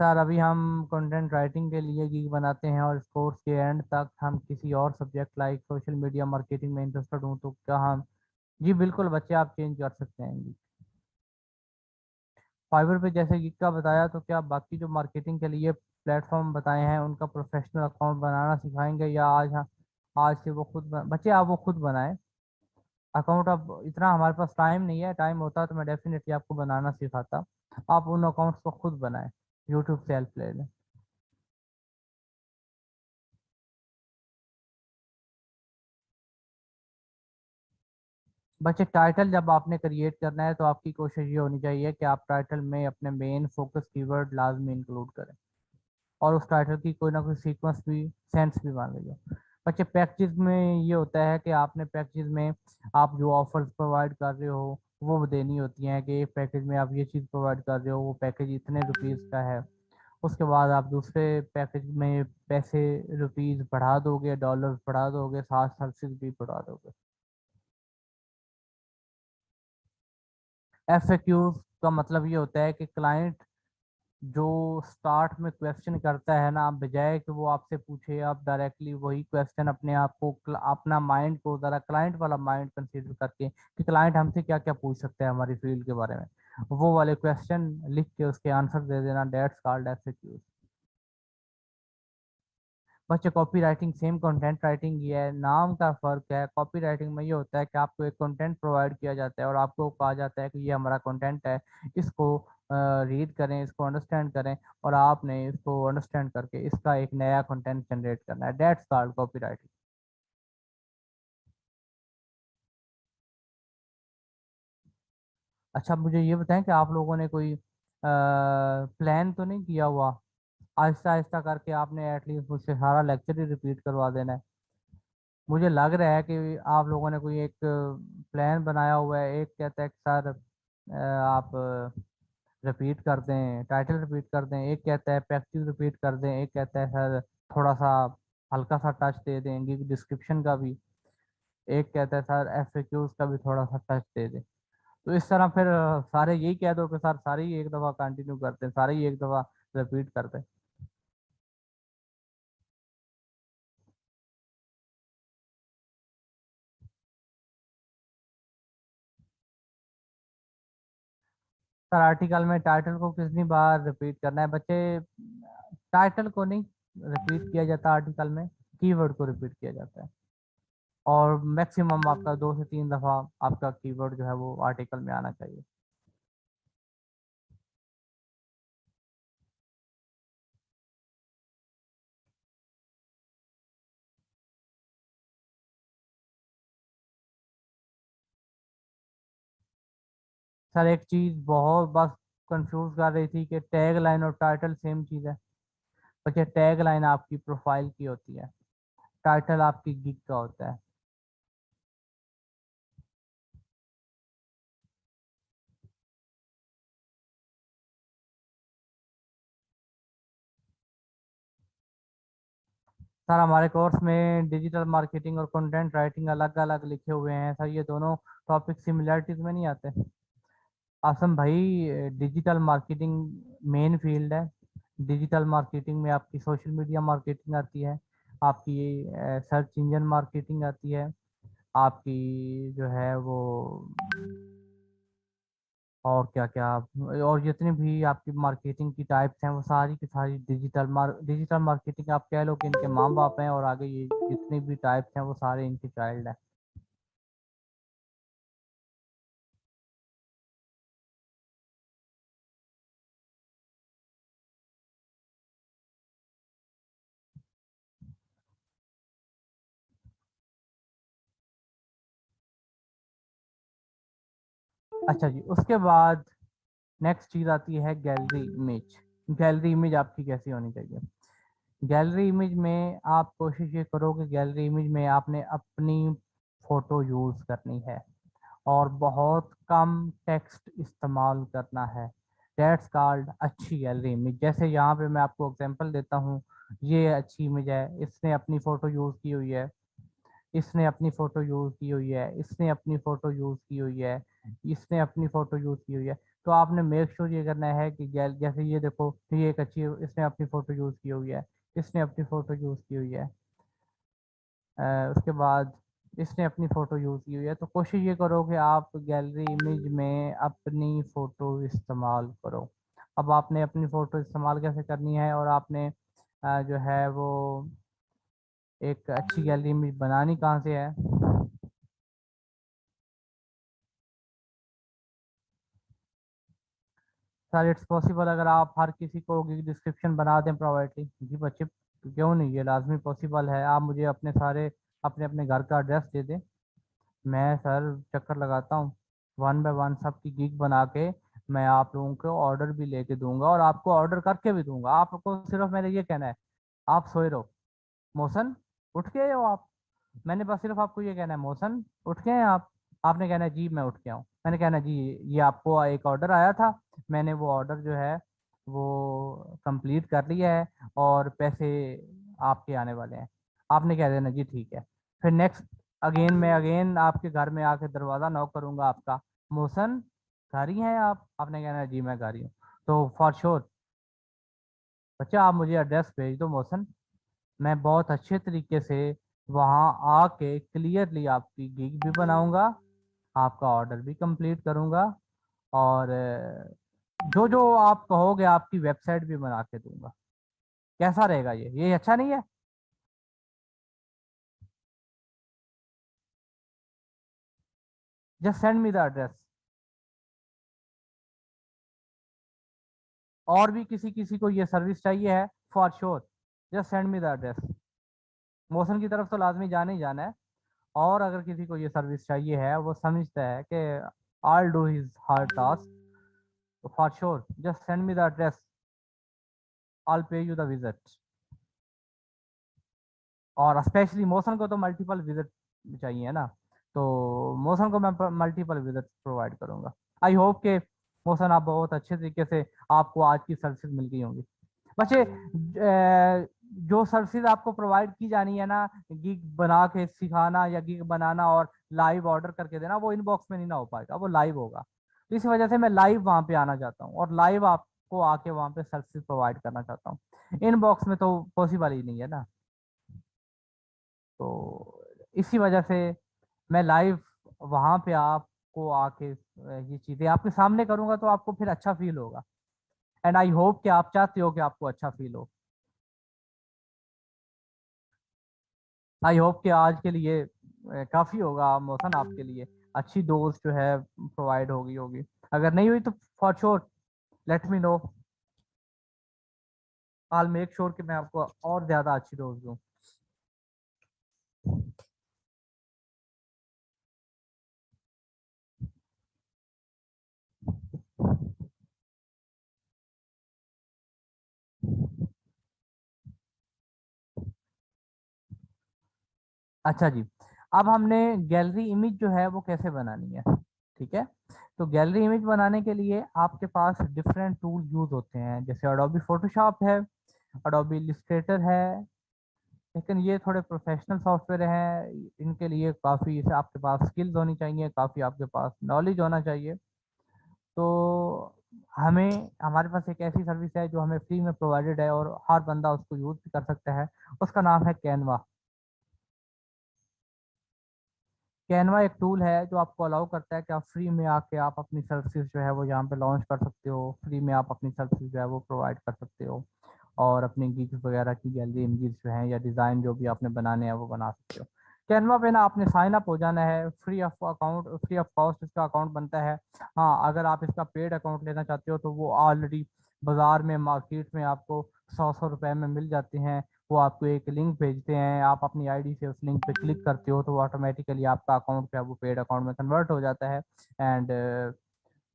सर अभी हम कंटेंट राइटिंग के लिए गिग बनाते हैं और इस कोर्स के एंड तक हम किसी और subject like social media marketing में इंटरेस्टेड हूँ तो क्या हम, जी बिल्कुल बच्चे आप चेंज कर सकते हैं गिग। फाइवर पे जैसे गिग का बताया, तो क्या बाकी जो मार्केटिंग के लिए प्लेटफॉर्म बताए हैं उनका प्रोफेशनल अकाउंट बनाना सिखाएंगे या आज से वो बच्चे आप वो खुद बनाएं अकाउंट। अब इतना हमारे पास टाइम नहीं है, टाइम होता तो मैं डेफिनेटली आपको बनाना सिखाता। आप उन अकाउंट्स को खुद बनाएं, यूट्यूब से हेल्प ले लें। बच्चे टाइटल जब आपने क्रिएट करना है तो आपकी कोशिश ये होनी चाहिए कि आप टाइटल में अपने मेन फोकस कीवर्ड लाजमी इंक्लूड करें और उस टाइटल की कोई ना कोई सीक्वेंस भी सेंस भी मान लीजिए। बच्चे पैकेजेस में ये होता है कि आपने पैकेजेस में आप जो ऑफर्स प्रोवाइड कर रहे हो वो देनी होती हैं कि एक पैकेज में आप ये चीज़ प्रोवाइड कर रहे हो, वो पैकेज इतने रुपीज़ का है। उसके बाद आप दूसरे पैकेज में पैसे रुपीज़ बढ़ा दोगे, डॉलर्स बढ़ा दोगे, साथ सर्विस भी बढ़ा दोगे। एफ का मतलब ये होता है कि क्लाइंट जो स्टार्ट में क्वेश्चन करता है ना, आप बजाय कि वो आपसे पूछे, आप डायरेक्टली वही क्वेश्चन अपने आप को अपना माइंड को ज़रा क्लाइंट वाला माइंड कंसीडर करके कि क्लाइंट हमसे क्या क्या पूछ सकता है हमारी फील्ड के बारे में, वो वाले क्वेश्चन लिख के उसके आंसर दे देना। That's called F. बच्चे copy writing same content writing ही है, नाम का फर्क है। कॉपी राइटिंग में ये होता है कि आपको एक कंटेंट प्रोवाइड किया जाता है और आपको कहा जाता है कि ये हमारा कंटेंट है, इसको रीड करें, इसको अंडरस्टैंड करें, और आपने इसको अंडरस्टैंड करके इसका एक नया कंटेंट जनरेट करना है। That's called copywriting. अच्छा, मुझे ये बताएं कि आप लोगों ने कोई प्लान तो नहीं किया हुआ, आहिस्ता आहिस्ता करके आपने एटलीस्ट मुझसे सारा लेक्चर ही रिपीट करवा देना है? मुझे लग रहा है कि आप लोगों ने कोई एक प्लान बनाया हुआ है। एक कहता है कि सर आप रिपीट कर दें, टाइटल रिपीट कर दें, एक कहता है प्रैक्टिस रिपीट कर दें, एक कहता है सर थोड़ा सा हल्का सा टच दे देंगे डिस्क्रिप्शन का भी, एक कहता है सर एफएक्यूज का भी थोड़ा सा टच दे दें। तो इस तरह फिर सारे यही कह दो कि सर सारे ही एक दफ़ा कंटिन्यू करते हैं, सारे ही एक दफ़ा रिपीट करते हैं। सर आर्टिकल में टाइटल को कितनी बार रिपीट करना है बच्चे? टाइटल को नहीं रिपीट किया जाता आर्टिकल में, कीवर्ड को रिपीट किया जाता है। और मैक्सिमम आपका 2 से 3 दफ़ा आपका कीवर्ड जो है वो आर्टिकल में आना चाहिए। सर एक चीज़ बहुत बस कंफ्यूज कर रही थी कि टैग लाइन और टाइटल सेम चीज़ है। बच्चे टैग लाइन आपकी प्रोफाइल की होती है, टाइटल आपकी गिग का होता है। सर हमारे कोर्स में डिजिटल मार्केटिंग और कंटेंट राइटिंग अलग अलग लिखे हुए हैं सर, ये दोनों टॉपिक सिमिलरिटीज में नहीं आते? आसम भाई, डिजिटल मार्केटिंग मेन फील्ड है। डिजिटल मार्केटिंग में आपकी सोशल मीडिया मार्केटिंग आती है, आपकी सर्च इंजन मार्केटिंग आती है, आपकी जो है वो, और क्या क्या, और जितनी भी आपकी मार्केटिंग की टाइप्स हैं वो सारी की सारी डिजिटल मार्केटिंग आप कह लो कि इनके माँ बाप हैं, और आगे ये जितनी भी टाइप्स हैं वो सारे इनके चाइल्ड हैं। अच्छा जी, उसके बाद नेक्स्ट चीज़ आती है गैलरी इमेज। गैलरी इमेज आपकी कैसी होनी चाहिए? गैलरी इमेज में आप कोशिश ये करो कि गैलरी इमेज में आपने अपनी फ़ोटो यूज़ करनी है, और बहुत कम टेक्स्ट इस्तेमाल करना है। दैट्स कॉल्ड अच्छी गैलरी इमेज। जैसे यहाँ पे मैं आपको एग्जांपल देता हूँ, ये अच्छी इमेज है, इसने अपनी फ़ोटो यूज़ की हुई है, इसने अपनी फ़ोटो यूज़ की हुई है, इसने अपनी फ़ोटो यूज़ की हुई है, इसने अपनी फ़ोटो यूज़ की हुई है। तो आपने मेक श्योर ये करना है कि जैसे ये देखो, ये एक अच्छी, इसने अपनी फ़ोटो यूज़ की हुई है, इसने अपनी फ़ोटो यूज़ की हुई है, उसके बाद इसने अपनी फ़ोटो यूज़ की हुई है। तो कोशिश ये करो कि आप गैलरी इमेज में अपनी फ़ोटो इस्तेमाल करो। अब आपने अपनी फ़ोटो इस्तेमाल कैसे करनी है, और आपने जो है वो एक अच्छी गैलरी इमेज बनानी कहाँ से है? सर इट्स पॉसिबल, अगर आप हर किसी को डिस्क्रिप्शन बना दें प्रोवाइडली। जी बच्चे, क्यों नहीं, ये लाजमी पॉसिबल है। आप मुझे अपने सारे अपने अपने घर का एड्रेस दे दें, मैं सर चक्कर लगाता हूँ, वन बाय वन सबकी गिग बना के मैं आप लोगों को ऑर्डर भी लेके दूंगा, और आपको ऑर्डर करके भी दूंगा। आपको सिर्फ मेरे ये कहना है, आप सोए रहो, मोशन उठ के हो आप। मैंने बस सिर्फ आपको ये कहना है, मोशन उठ के हैं आप? आपने कहना है जी मैं उठ के आऊँ। मैंने कहना है जी ये आपको एक ऑर्डर आया था, मैंने वो ऑर्डर जो है वो कंप्लीट कर लिया है, और पैसे आपके आने वाले हैं। आपने कह देना जी ठीक है। फिर नेक्स्ट अगेन मैं अगेन आपके घर में आके दरवाज़ा नॉक करूंगा आपका, मोशन घर ही हैं आप? आपने कहना है जी मैं घर ही हूँ। तो फॉर श्योर बच्चा आप मुझे एड्रेस भेज दो मोशन, मैं बहुत अच्छे तरीके से वहाँ आके क्लियरली आपकी गिग भी बनाऊंगा, आपका ऑर्डर भी कंप्लीट करूंगा, और जो जो आप कहोगे आपकी वेबसाइट भी बना के दूंगा। कैसा रहेगा ये अच्छा नहीं है? Just send me the address. और भी किसी को ये सर्विस चाहिए है, for sure just send me the address. Motion की तरफ तो लाजमी जाना ही जाना है, और अगर किसी को ये सर्विस चाहिए है, वो समझता है कि I'll do his hard task, तो for sure just send me the address, I'll pay you the visit। और स्पेशली मोशन को तो मल्टीपल विजिट चाहिए ना, तो मोशन को मैं मल्टीपल विजिट प्रोवाइड करूंगा। आई होप के मोशन आप बहुत अच्छे तरीके से आपको आज की सर्विस मिल गई होंगी। बच्चे जो सर्विस आपको प्रोवाइड की जानी है ना, गिग बना के सिखाना या गिग बनाना और लाइव ऑर्डर करके देना, वो इनबॉक्स में नहीं ना हो पाएगा, वो लाइव होगा। तो इस वजह से मैं लाइव वहां पे आना चाहता हूँ और लाइव आपको आके वहां पे सर्विस प्रोवाइड करना चाहता हूँ। इनबॉक्स में तो पॉसिबल ही नहीं है ना, तो इसी वजह से मैं लाइव वहां पे आपको आके ये चीजें आपके सामने करूंगा, तो आपको फिर अच्छा फील होगा। एंड आई होप कि आप चाहते हो कि आपको अच्छा फील हो। आई होप कि आज के लिए काफी होगा मोशन, आपके लिए अच्छी डोज जो है प्रोवाइड होगी। अगर नहीं हुई तो for sure let me know, I will make sure कि मैं आपको और ज्यादा अच्छी डोज दूं। अच्छा जी, अब हमने गैलरी इमेज जो है वो कैसे बनानी है, ठीक है। तो गैलरी इमेज बनाने के लिए आपके पास डिफरेंट टूल यूज होते हैं, जैसे अडोबी फोटोशॉप है, अडोबी इलस्ट्रेटर है, लेकिन ये थोड़े प्रोफेशनल सॉफ्टवेयर हैं, इनके लिए काफ़ी आपके पास स्किल्स होनी चाहिए, काफ़ी आपके पास नॉलेज होना चाहिए। तो हमें हमारे पास एक ऐसी सर्विस है जो हमें फ्री में प्रोवाइडेड है और हर बंदा उसको यूज भी कर सकता है, उसका नाम है कैनवा। कैनवा एक टूल है जो आपको अलाउ करता है कि आप फ्री में आके आप अपनी सर्विसेज जो है वो यहाँ पे लॉन्च कर सकते हो, फ्री में आप अपनी सर्विसेज जो है वो प्रोवाइड कर सकते हो, और अपनी गिग्स वगैरह की गैलरी इमेजेस जो है या डिज़ाइन जो भी आपने बनाने हैं वो बना सकते हो। कैनवा पे ना आपने साइन अप हो जाना है, free of account, free of cost इसका अकाउंट बनता है। हाँ, अगर आप इसका पेड अकाउंट लेना चाहते हो तो वो ऑलरेडी बाजार में मार्केट में आपको 100 रुपए में मिल जाते हैं। वो आपको एक लिंक भेजते हैं, आप अपनी आईडी से उस लिंक पे क्लिक करते हो तो वो ऑटोमेटिकली आपका अकाउंट जो है वो पेड अकाउंट में कन्वर्ट हो जाता है। एंड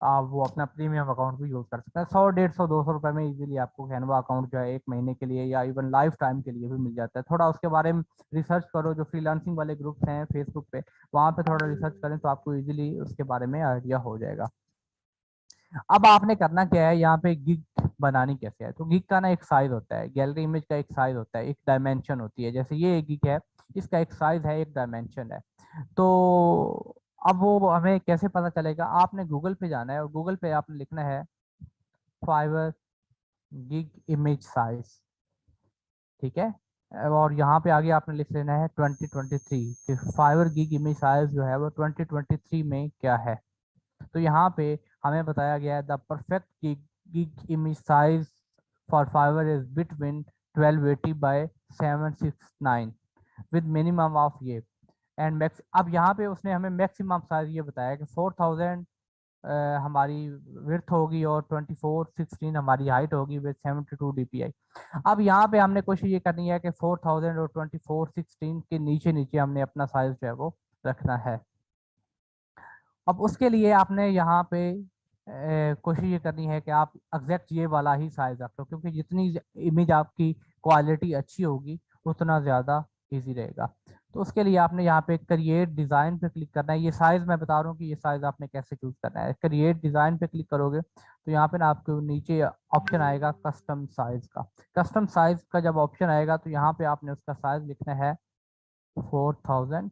आप वो अपना प्रीमियम अकाउंट भी यूज कर सकते हैं। 100, 150, 200 रुपए में इजीली आपको कैनवा अकाउंट जो है 1 महीने के लिए या इवन लाइफ टाइम के लिए भी मिल जाता है। थोड़ा उसके बारे में रिसर्च करो, जो फ्रीलांसिंग वाले ग्रुप्स हैं फेसबुक पे, वहाँ पे थोड़ा रिसर्च करें तो आपको इजीली उसके बारे में आइडिया हो जाएगा। अब आपने करना क्या है, यहाँ पे गिग बनानी कैसे है। तो गिग का ना एक साइज होता है, गैलरी इमेज का एक साइज होता है, एक डायमेंशन होती है। जैसे ये एक गिग है, इसका एक साइज है, एक डायमेंशन है। तो अब वो हमें कैसे पता चलेगा, आपने गूगल पे जाना है और गूगल पे आपने लिखना है फाइवर गिग इमेज साइज, ठीक है। और यहाँ पे आगे आपने लिख लेना है 2023 कि फाइवर गिग इमेज साइज जो है वो 2023 में क्या है। तो यहाँ पे हमें बताया गया है the perfect gig image size for Fiverr is between 1280 by 769 with minimum of ये एंड मैक्स। अब यहाँ पे उसने हमें मैक्सिमम साइज ये बताया कि 4000 हमारी विड्थ होगी और 2416 हमारी हाइट होगी विद 72 DPI। अब यहाँ पे हमने कोशिश ये करनी है कि 4000 और 2416 के नीचे नीचे हमने अपना साइज जो है वो रखना है। अब उसके लिए आपने यहाँ पे कोशिश ये करनी है कि आप एग्जैक्ट ये वाला ही साइज रख लो, क्योंकि जितनी इमेज आपकी क्वालिटी अच्छी होगी उतना ज़्यादा इजी रहेगा। तो उसके लिए आपने यहाँ पे क्रिएट डिज़ाइन पे क्लिक करना है। ये साइज मैं बता रहा हूँ कि ये साइज आपने कैसे चूज करना है। क्रिएट डिज़ाइन पे क्लिक करोगे तो यहाँ पे ना आपको नीचे ऑप्शन आएगा कस्टम साइज का। कस्टम साइज का जब ऑप्शन आएगा तो यहाँ पे आपने उसका साइज लिखना है 4000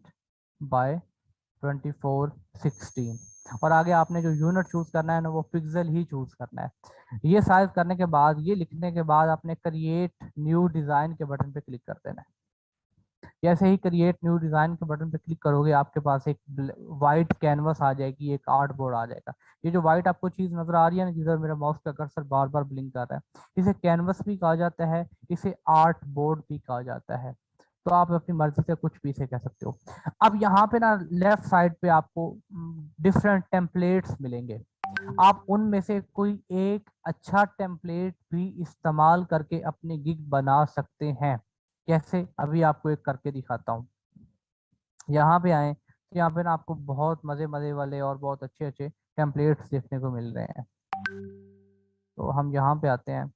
बाय 2416, और आगे आपने जो यूनिट चूज करना है ना वो पिक्सल ही चूज करना है। ये साइज करने के बाद, ये लिखने के बाद आपने क्रिएट न्यू डिजाइन के बटन पे क्लिक कर देना है। जैसे ही क्रिएट न्यू डिजाइन के बटन पे क्लिक करोगे आपके पास एक वाइट कैनवस आ जाएगी, एक आर्ट बोर्ड आ जाएगा। ये जो व्हाइट आपको चीज नजर आ रही है ना, जिधर मेरा माउस का कर्सर बार बार ब्लिंक कर रहा है, इसे कैनवस भी कहा जाता है, इसे आर्ट बोर्ड भी कहा जाता है। तो आप अपनी मर्जी से कुछ भी इसे कह सकते हो। अब यहाँ पे ना लेफ्ट साइड पे आपको डिफरेंट टेम्पलेट्स मिलेंगे। आप उनमें से कोई एक अच्छा टेम्पलेट भी इस्तेमाल करके अपनी गिग बना सकते हैं। कैसे, अभी आपको एक करके दिखाता हूँ। यहाँ पे आए तो यहाँ पे ना आपको बहुत मजे मजे वाले और बहुत अच्छे अच्छे टेम्पलेट्स देखने को मिल रहे हैं। तो हम यहाँ पे आते हैं।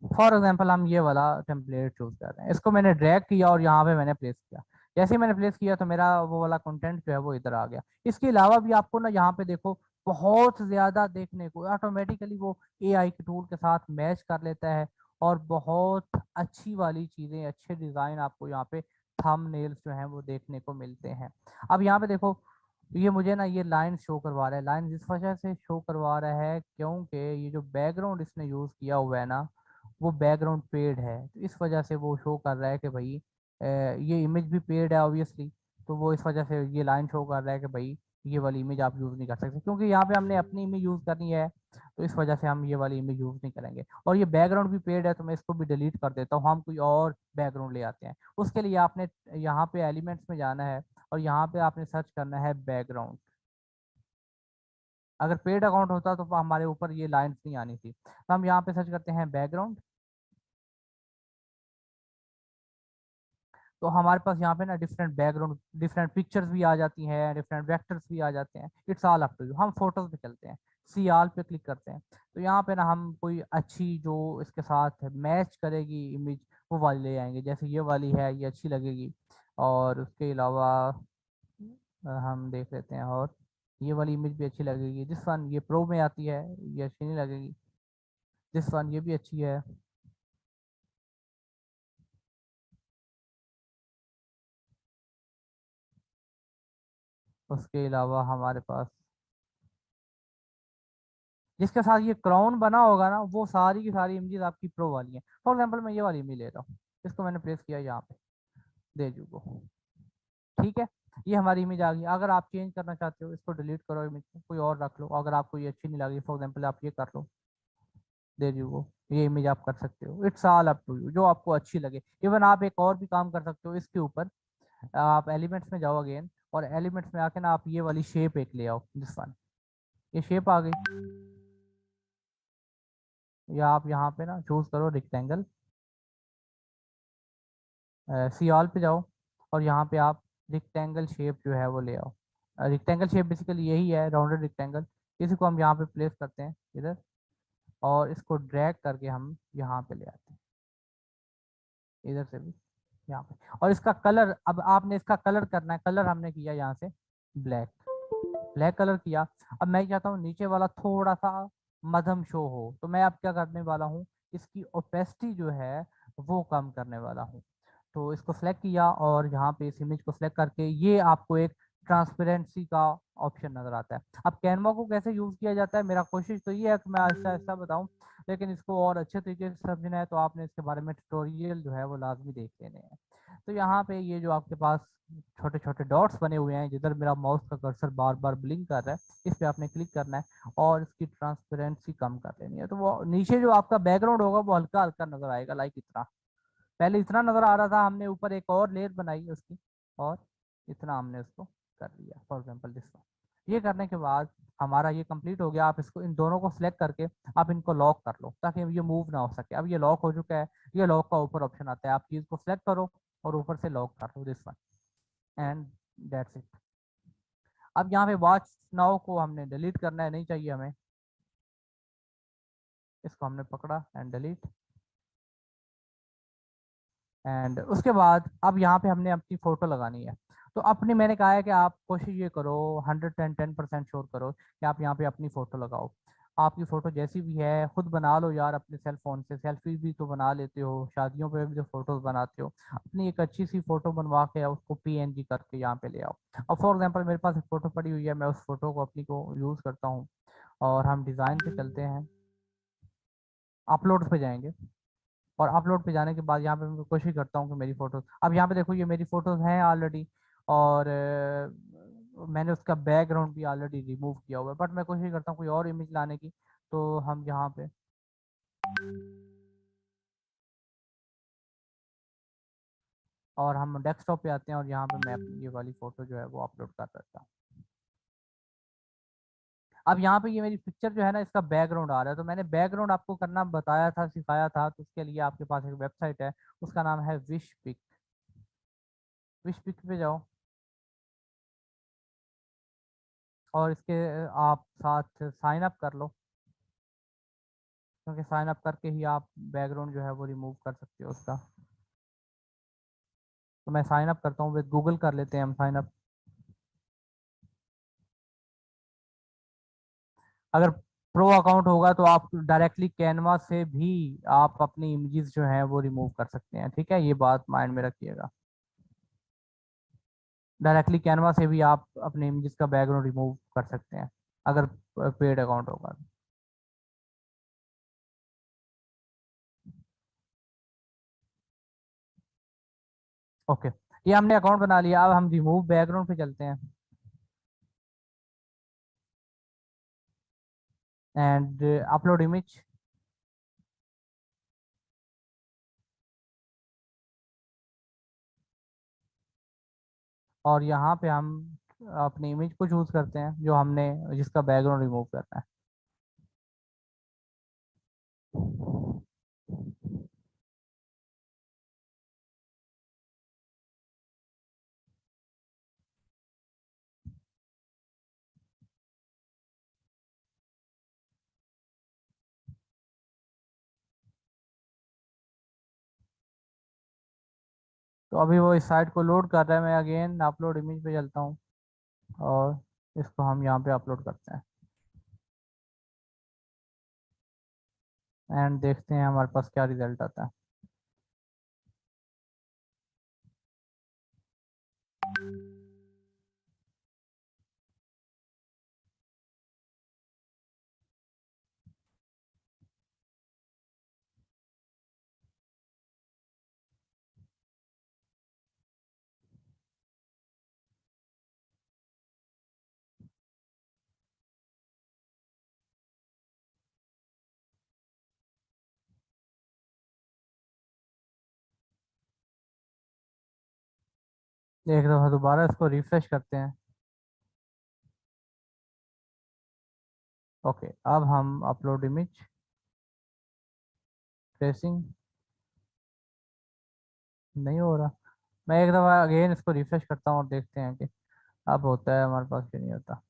फॉर एग्जाम्पल हम ये वाला टेम्पलेट चूज कर रहे हैं, इसको मैंने ड्रैग किया और यहाँ पे मैंने प्लेस किया। जैसे ही मैंने प्लेस किया तो मेरा वो वाला कंटेंट जो है वो इधर आ गया। इसके अलावा भी आपको ना यहाँ पे देखो बहुत ज्यादा देखने को ऑटोमेटिकली वो एआई के टूल के साथ मैच कर लेता है, और बहुत अच्छी वाली चीजें, अच्छे डिजाइन आपको यहाँ पे थंबनेल्स जो हैं वो देखने को मिलते हैं। अब यहाँ पे देखो, ये मुझे ना ये लाइन शो करवा रहा है। लाइन इस वजह से शो करवा रहा है क्योंकि ये जो बैकग्राउंड इसने यूज किया हुआ है ना, वो बैकग्राउंड पेड है, तो इस वजह से वो शो कर रहा है कि भाई ये इमेज भी पेड है ऑब्वियसली। तो वो इस वजह से ये लाइन शो कर रहा है कि भाई ये वाली इमेज आप यूज नहीं कर सकते, क्योंकि यहाँ पे हमने अपनी इमेज यूज करनी है, तो इस वजह से हम ये वाली इमेज यूज नहीं करेंगे। और ये बैकग्राउंड भी पेड है, तो मैं इसको भी डिलीट कर देता हूँ, हम कोई और बैकग्राउंड ले आते हैं। उसके लिए आपने यहाँ पे एलिमेंट्स में जाना है और यहाँ पे आपने सर्च करना है बैकग्राउंड। अगर पेड अकाउंट होता तो हमारे ऊपर ये लाइन्स नहीं आनी थी। तो हम यहाँ पे सर्च करते हैं बैकग्राउंड। तो हमारे पास यहाँ पे ना डिफरेंट बैकग्राउंड, डिफरेंट पिक्चर्स भी आ जाती हैं, डिफरेंट वेक्टर्स भी आ जाते हैं। It's all up to you. हम फोटोज पे चलते हैं, सी आल पे क्लिक करते हैं। तो यहाँ पे ना हम कोई अच्छी जो इसके साथ मैच करेगी इमेज वो वाली ले आएंगे। जैसे ये वाली है, ये अच्छी लगेगी। और उसके अलावा हम देख लेते हैं, और ये वाली इमेज भी अच्छी लगेगी। दिस वन ये प्रो में आती है, ये अच्छी नहीं लगेगी। दिस वन ये भी अच्छी है। उसके अलावा हमारे पास जिसके साथ ये क्राउन बना होगा ना, वो सारी की सारी इमेजेस आपकी प्रो वाली हैं। फॉर एग्जांपल मैं ये वाली इमेज ले रहा हूँ, इसको मैंने प्लेस किया यहाँ पे, दे जू को। ठीक है, ये हमारी इमेज आ गई। अगर आप चेंज करना चाहते हो, इसको डिलीट करो, इमेज को कोई और रख लो। अगर आपको ये अच्छी नहीं लगी, फॉर एग्जाम्पल आप ये कर लो, दे जू को। ये इमेज आप कर सकते हो। It's all up to you, जो आपको अच्छी लगे। इवन आप एक और भी काम कर सकते हो इसके ऊपर। आप एलिमेंट्स में जाओ अगेन, और एलिमेंट्स में आके ना आप ये वाली शेप एक ले आओ, दिस वन। ये शेप आ गई। या आप यहाँ पे ना चूज करो रेक्टेंगल, सी ऑल पे जाओ, और यहाँ पे आप रिक्टेंगल शेप जो है वो ले आओ। रिक्टेंगल शेप बेसिकली यही है, राउंडेड रिक्टेंगल। इसी को हम यहाँ पे प्लेस करते हैं इधर, और इसको ड्रैग करके हम यहाँ पे ले आते हैं, इधर से भी यहाँ पे। और इसका कलर, अब आपने इसका कलर करना है। कलर हमने किया यहाँ से ब्लैक, ब्लैक कलर किया। अब मैं चाहता हूँ नीचे वाला थोड़ा सा मध्यम शो हो, तो मैं अब क्या करने वाला हूँ, इसकी ओपेसिटी जो है वो कम करने वाला हूँ। तो इसको सेलेक्ट किया, और यहाँ पे इस इमेज को सेलेक्ट करके ये आपको एक ट्रांसपेरेंसी का ऑप्शन नजर आता है। अब कैनवा को कैसे यूज किया जाता है, मेरा कोशिश तो ये है कि मैं आहिस्ता आहिस्ता बताऊं, लेकिन इसको और अच्छे तरीके से समझना है तो आपने इसके बारे में ट्यूटोरियल जो है वो लाजमी देख लेने हैं। तो यहाँ पे ये जो आपके पास छोटे छोटे डॉट्स बने हुए हैं, जिधर मेरा माउस का कर्सर बार बार ब्लिंक कर रहा है, इस पे आपने क्लिक करना है और इसकी ट्रांसपेरेंसी कम कर लेनी है। तो वो नीचे जो आपका बैकग्राउंड होगा वो हल्का हल्का नजर आएगा, लाइक इतना। पहले इतना नजर आ रहा था, हमने ऊपर एक और लेयर बनाई उसकी, और इतना हमने उसको कर लिया, फॉर एग्जाम्पल दिस वन। ये करने के बाद हमारा ये कंप्लीट हो गया। आप इसको, इन दोनों को सिलेक्ट करके आप इनको लॉक कर लो, ताकि ये मूव ना हो सके। अब ये लॉक हो चुका है। ये लॉक का ऊपर ऑप्शन आता है, आप चीज को सिलेक्ट करो और ऊपर से लॉक कर लो, this one, and that's it. अब यहाँ पे वॉच नाउ को हमने डिलीट करना है, नहीं चाहिए हमें। इसको हमने पकड़ा एंड डिलीट। एंड उसके बाद अब यहाँ पे हमने अपनी फोटो लगानी है। तो अपनी, मैंने कहा है कि आप कोशिश ये करो, 110% श्योर करो कि आप यहाँ पे अपनी फोटो लगाओ। आपकी फोटो जैसी भी है खुद बना लो यार, अपने सेल फोन से। सेल्फी भी तो बना लेते हो, शादियों पे भी तो फोटोज बनाते हो। अपनी एक अच्छी सी फोटो बनवा के उसको पीएनजी करके यहाँ पे ले आओ। अब फॉर एग्जाम्पल मेरे पास एक फोटो पड़ी हुई है, मैं उस फोटो को अपनी को यूज करता हूँ। और हम डिजाइन पे चलते हैं, अपलोड पे जाएंगे, और अपलोड पे जाने के बाद यहाँ पे मैं कोशिश करता हूँ कि मेरी फोटोज, अब यहाँ पे देखो ये मेरी फोटोज हैं ऑलरेडी। और मैंने उसका बैकग्राउंड भी ऑलरेडी रिमूव किया हुआ है, बट मैं कोशिश करता हूँ कोई और इमेज लाने की। तो हम यहाँ पे और हम डेस्कटॉप पे आते हैं और यहाँ पे मैं अपनी ये वाली फोटो जो है वो अपलोड कर देता हूँ। अब यहाँ पे ये मेरी पिक्चर जो है ना, इसका बैकग्राउंड आ रहा है। तो मैंने बैकग्राउंड आपको करना बताया था, सिखाया था। तो उसके लिए आपके पास एक वेबसाइट है, उसका नाम है विश पिक। विश पिक पे जाओ और इसके आप साथ साइन अप कर लो, क्योंकि साइन अप करके ही आप बैकग्राउंड जो है वो रिमूव कर सकते हो उसका। तो मैं साइन अप करता हूँ विद गूगल, कर लेते हैं हम साइन अप। अगर प्रो अकाउंट होगा तो आप डायरेक्टली कैनवा से भी आप अपनी इमेजेस जो हैं वो रिमूव कर सकते हैं। ठीक है, ये बात माइंड में रखिएगा। डायरेक्टली कैनवा से भी आप अपने इमेजेस का बैकग्राउंड रिमूव कर सकते हैं अगर पेड अकाउंट होगा। ओके, ये हमने अकाउंट बना लिया। अब हम रिमूव बैकग्राउंड पे चलते हैं एंड अपलोड इमेज। और यहाँ पे हम अपनी इमेज को चूज करते हैं जो हमने, जिसका बैकग्राउंड रिमूव करना है। तो अभी वो इस साइट को लोड कर रहा है। मैं अगेन अपलोड इमेज पे चलता हूँ और इसको हम यहाँ पे अपलोड करते हैं एंड देखते हैं हमारे पास क्या रिजल्ट आता है। एक दफ़ा दोबारा इसको रिफ्रेश करते हैं। ओके, अब हम अपलोड इमेज, ट्रेसिंग नहीं हो रहा। मैं एक दफ़ा अगेन इसको रिफ्रेश करता हूँ और देखते हैं कि अब होता है हमारे पास कि नहीं होता।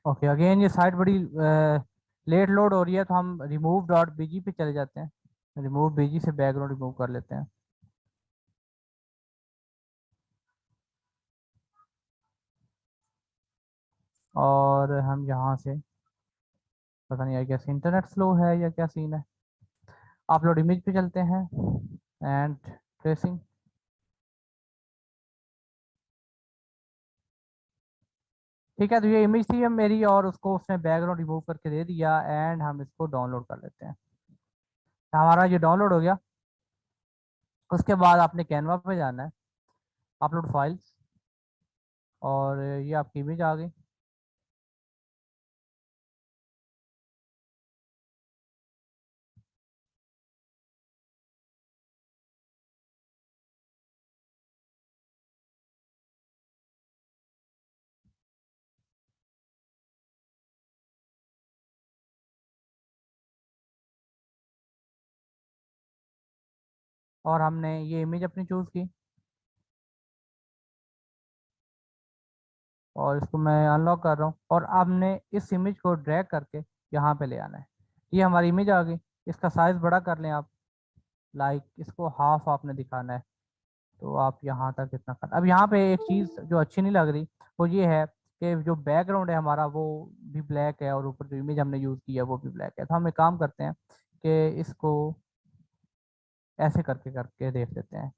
ओके, अगेन ये साइट बड़ी लेट लोड हो रही है, तो हम रिमूव डॉट बीजी पे चले जाते हैं। रिमूव बीजी से बैकग्राउंड रिमूव कर लेते हैं। और हम यहाँ से, पता नहीं है क्या इंटरनेट स्लो है या क्या सीन है। अपलोड इमेज पे चलते हैं एंड ट्रेसिंग। ठीक है, तो ये इमेज थी अब मेरी और उसको उसने बैकग्राउंड रिमूव करके दे दिया एंड हम इसको डाउनलोड कर लेते हैं। हमारा ये डाउनलोड हो गया। उसके बाद आपने कैनवा पे जाना है, अपलोड फाइल्स, और ये आपकी इमेज आ गई। और हमने ये इमेज अपनी चूज की और इसको मैं अनलॉक कर रहा हूँ और आपने इस इमेज को ड्रैग करके यहाँ पे ले आना है। ये हमारी इमेज आ गई। इसका साइज बड़ा कर लें आप, लाइक इसको हाफ आपने दिखाना है तो आप यहाँ तक इतना कर। अब यहाँ पे एक चीज़ जो अच्छी नहीं लग रही वो ये है कि जो बैकग्राउंड है हमारा वो भी ब्लैक है और ऊपर जो इमेज हमने यूज़ किया वो भी ब्लैक है। तो हम एक काम करते हैं कि इसको ऐसे करके करके देख लेते हैं।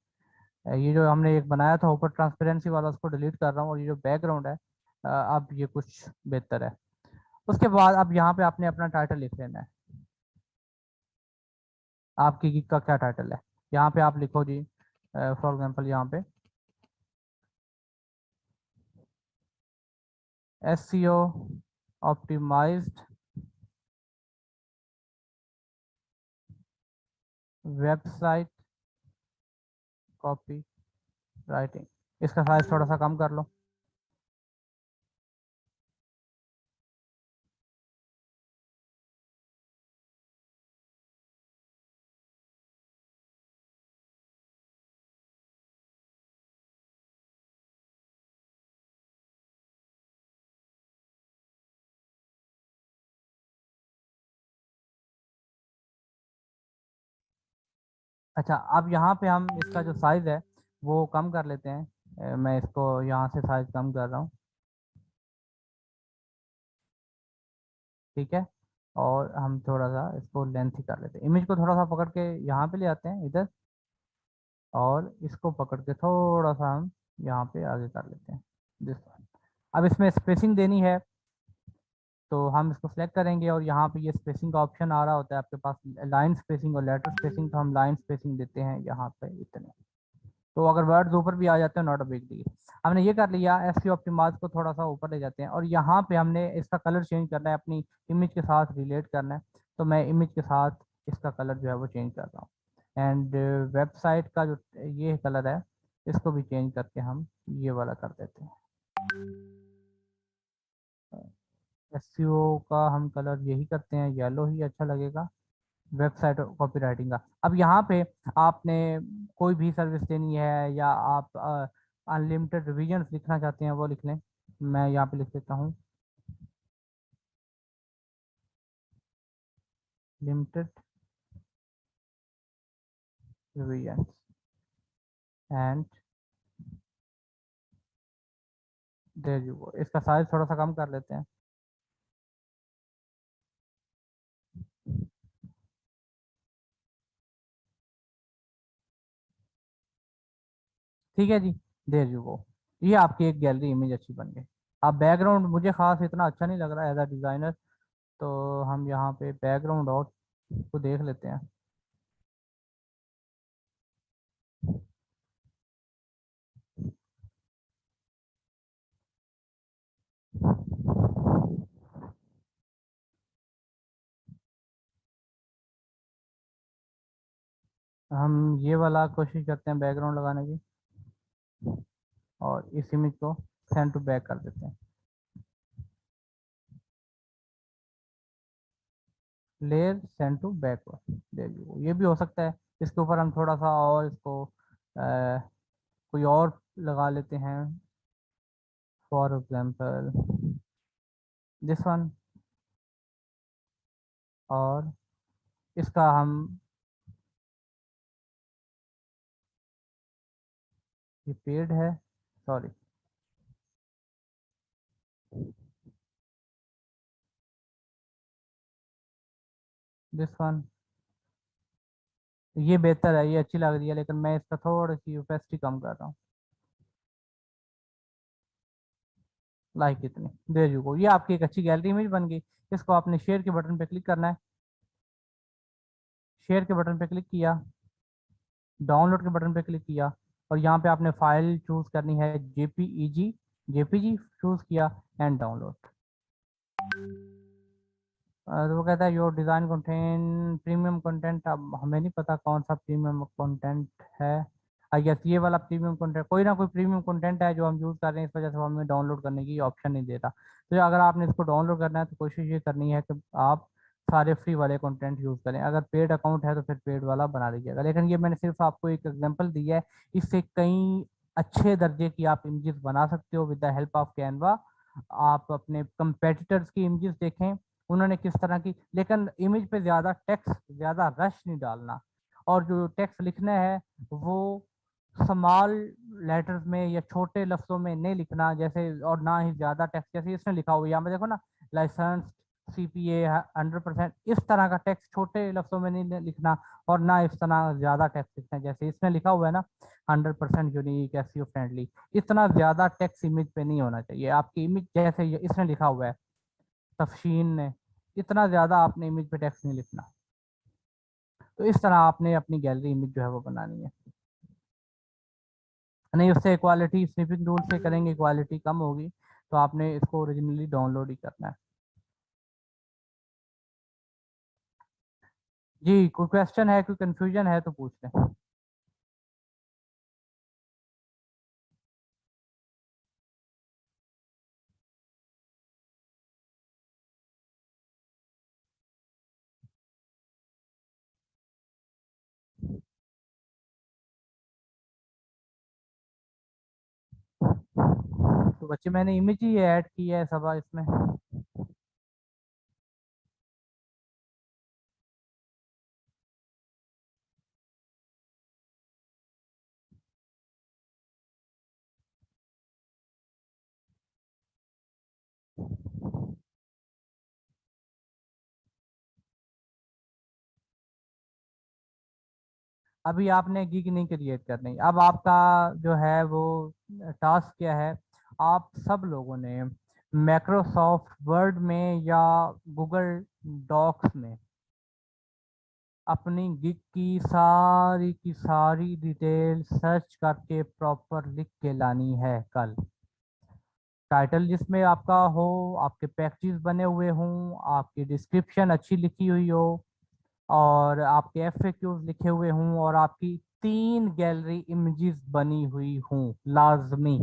ये जो हमने एक बनाया था ऊपर ट्रांसपेरेंसी वाला, उसको डिलीट कर रहा हूँ, और ये जो बैकग्राउंड है अब ये कुछ बेहतर है। उसके बाद अब यहाँ पे आपने अपना टाइटल लिख लेना है। आपकी गिग का क्या टाइटल है, यहाँ पे आप लिखो जी, फॉर एग्जांपल यहाँ पे SEO optimized website copy writing. इसका साइज थोड़ा सा कम कर लो। अच्छा, अब यहाँ पे हम इसका जो साइज है वो कम कर लेते हैं। मैं इसको यहाँ से साइज कम कर रहा हूँ, ठीक है। और हम थोड़ा सा इसको लेंथ ही कर लेते हैं। इमेज को थोड़ा सा पकड़ के यहाँ पे ले आते हैं इधर, और इसको पकड़ के थोड़ा सा हम यहाँ पे आगे कर लेते हैं दिस वन। अब इसमें स्पेसिंग देनी है, तो हम इसको सेलेक्ट करेंगे और यहाँ पे ये स्पेसिंग का ऑप्शन आ रहा होता है आपके पास, लाइन स्पेसिंग और लेटर स्पेसिंग। तो हम लाइन स्पेसिंग देते हैं यहाँ पे इतने। तो अगर वर्ड्स ऊपर भी आ जाते हैं, नॉट अ बिग डील। हमने ये कर लिया। SEO ऑप्टिमाइज को थोड़ा सा ऊपर ले जाते हैं, और यहाँ पे हमने इसका कलर चेंज करना है, अपनी इमेज के साथ रिलेट करना है। तो मैं इमेज के साथ इसका कलर जो है वो चेंज कर रहा हूँ। एंड वेबसाइट का जो ये कलर है इसको भी चेंज करके हम ये वाला कर देते हैं। SEO का हम कलर यही करते हैं, येलो ही अच्छा लगेगा वेबसाइट कॉपीराइटिंग का। अब यहाँ पे आपने कोई भी सर्विस देनी है, या आप अनलिमिटेड रिवीजन लिखना चाहते हैं वो लिख लें। मैं यहाँ पे लिख देता हूँ limited revision and there you go. इसका साइज थोड़ा सा कम कर लेते हैं। ठीक है जी, देयर यू गो। ये आपकी एक गैलरी इमेज अच्छी बन गई। अब बैकग्राउंड मुझे खास इतना अच्छा नहीं लग रहा है एज अ डिज़ाइनर, तो हम यहाँ पे बैकग्राउंड और को देख लेते हैं। हम ये वाला कोशिश करते हैं बैकग्राउंड लगाने की, और इस इमेज को सेंड टू बैक कर देते हैं। लेयर सेंड टू बैकवर्ड, देखिए ये भी हो सकता है। इसके ऊपर हम थोड़ा सा और इसको कोई और लगा लेते हैं, फॉर एग्जांपल दिस वन। और इसका हम ये पेड है, सॉरी, दिस वन। ये बेहतर है, ये अच्छी लग रही है, लेकिन मैं इसका थोड़ी सी ओपेसिटी कम कर रहा हूँ, लाइक इतनी। देर यू गो, ये आपकी एक अच्छी गैलरी इमेज बन गई। इसको आपने शेयर के बटन पे क्लिक करना है। शेयर के बटन पे क्लिक किया, डाउनलोड के बटन पे क्लिक किया, और यहाँ पे आपने फाइल चूज करनी है जेपीजी चूज किया, एंड डाउनलोड। तो वो कहता है your design content premium content. अब हमें नहीं पता कौन सा प्रीमियम कंटेंट है। आई गेस ये वाला प्रीमियम कंटेंट, कोई ना कोई प्रीमियम कंटेंट है जो हम यूज़ कर रहे हैं, इस वजह से हमें डाउनलोड करने की ऑप्शन नहीं देता। तो अगर आपने इसको डाउनलोड करना है तो कोशिश ये करनी है कि आप सारे फ्री वाले कंटेंट यूज़ करें। अगर पेड अकाउंट है तो फिर पेड वाला बना लीजिएगा। लेकिन ये मैंने सिर्फ आपको एक एग्जाम्पल दिया है, इससे कई अच्छे दर्जे की आप इमेजेस बना सकते हो with the help of Canva. आप अपने कंपेटिटर्स की इमेजेस देखें, उन्होंने किस तरह की, लेकिन इमेज पे ज़्यादा टेक्स्ट, ज़्यादा रश नहीं डालना, और जो टेक्स्ट लिखना है वो स्मॉल लेटर्स में या छोटे लफ्ज़ों में नहीं लिखना, जैसे, और ना ही ज़्यादा टेक्स्ट, जैसे इसने लिखा हुआ है यहाँ पे देखो ना, लाइसेंस CPA 100%, इस तरह का टेक्स्ट छोटे लफ्जों में नहीं लिखना, और ना इस तरह ज्यादा टेक्स्ट लिखना है। जैसे इसमें लिखा हुआ है ना 100% यूनिक SEO फ्रेंडली, इतना ज्यादा टेक्स्ट इमेज पे नहीं होना चाहिए। आपकी इमेज जैसे इसमें लिखा हुआ है तफशीन ने, इतना ज्यादा आपने इमेज पे टेक्स्ट नहीं लिखना। तो इस तरह आपने अपनी गैलरी इमेज जो है वो बनानी है। नहीं, उससे क्वालिटी स्निपिंग टूल से करेंगे क्वालिटी कम होगी, तो आपने इसको ओरिजिनली डाउनलोड ही करना है। जी, कोई क्वेश्चन है, कोई कंफ्यूजन है तो पूछ लें। तो बच्चे मैंने इमेज ही ऐड की है सब इसमें। अभी आपने गिग नहीं क्रिएट करनी। अब आपका जो है वो टास्क क्या है, आप सब लोगों ने माइक्रोसॉफ्ट वर्ड में या गूगल डॉक्स में अपनी गिग की सारी डिटेल सर्च करके प्रॉपर लिख के लानी है कल। टाइटल जिसमें आपका हो, आपके पैकेजेस बने हुए हों, आपकी डिस्क्रिप्शन अच्छी लिखी हुई हो, और आपके FAQs लिखे हुए हों, और आपकी 3 गैलरी इमेजेस बनी हुई हों लाजमी।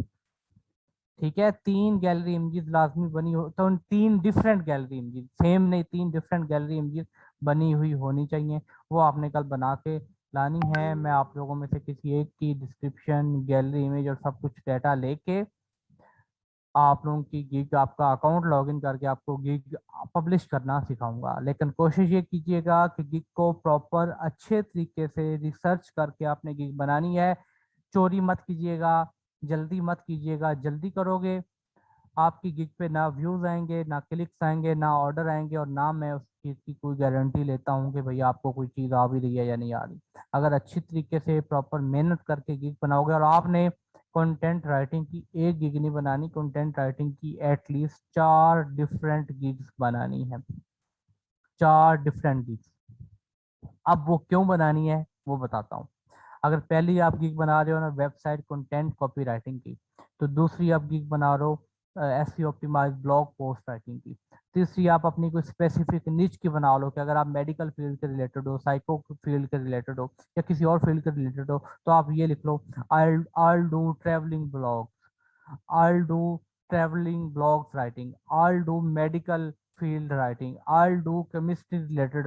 ठीक है, 3 गैलरी इमेजेस लाजमी बनी हो, तो उन 3 डिफरेंट गैलरी इमेजेस, सेम नहीं, 3 डिफरेंट गैलरी इमेजेस बनी हुई होनी चाहिए। वो आपने कल बना के लानी है। मैं आप लोगों में से किसी एक की डिस्क्रिप्शन, गैलरी इमेज और सब कुछ डाटा लेके आप लोगों की गिग, आपका अकाउंट लॉगिन करके आपको गिग पब्लिश करना सिखाऊंगा। लेकिन कोशिश ये कीजिएगा कि गिग को प्रॉपर अच्छे तरीके से रिसर्च करके आपने गिग बनानी है। चोरी मत कीजिएगा, जल्दी मत कीजिएगा। जल्दी करोगे आपकी गिग पे ना व्यूज आएंगे, ना क्लिक्स आएंगे, ना ऑर्डर आएंगे, और ना मैं उस चीज़ की कोई गारंटी लेता हूँ कि भैया आपको कोई चीज़ आ भी रही है या नहीं आ रही। अगर अच्छी तरीके से प्रॉपर मेहनत करके गिग बनाओगे, और आपने कंटेंट राइटिंग की एक गिग नहीं बनानी, कंटेंट राइटिंग की एटलीस्ट 4 डिफरेंट गिग्स बनानी है, 4 डिफरेंट गिग्स। अब वो क्यों बनानी है वो बताता हूँ। अगर पहली आप गिग बना रहे हो ना वेबसाइट कंटेंट कॉपी राइटिंग की, तो दूसरी आप गिग बना रहे हो SEO optimize blog post writing की, तीसरी आप अपनी कोई स्पेसिफिक निच की बना लो कि अगर आप मेडिकल फील्ड के रिलेटेड हो, साइको फील्ड के रिलेटेड हो, या किसी और फील्ड के रिलेटेड हो, तो आप ये लिख लो, I do travelling blog, I'll do traveling blogs writing, I'll do medical field writing, I'll do chemistry related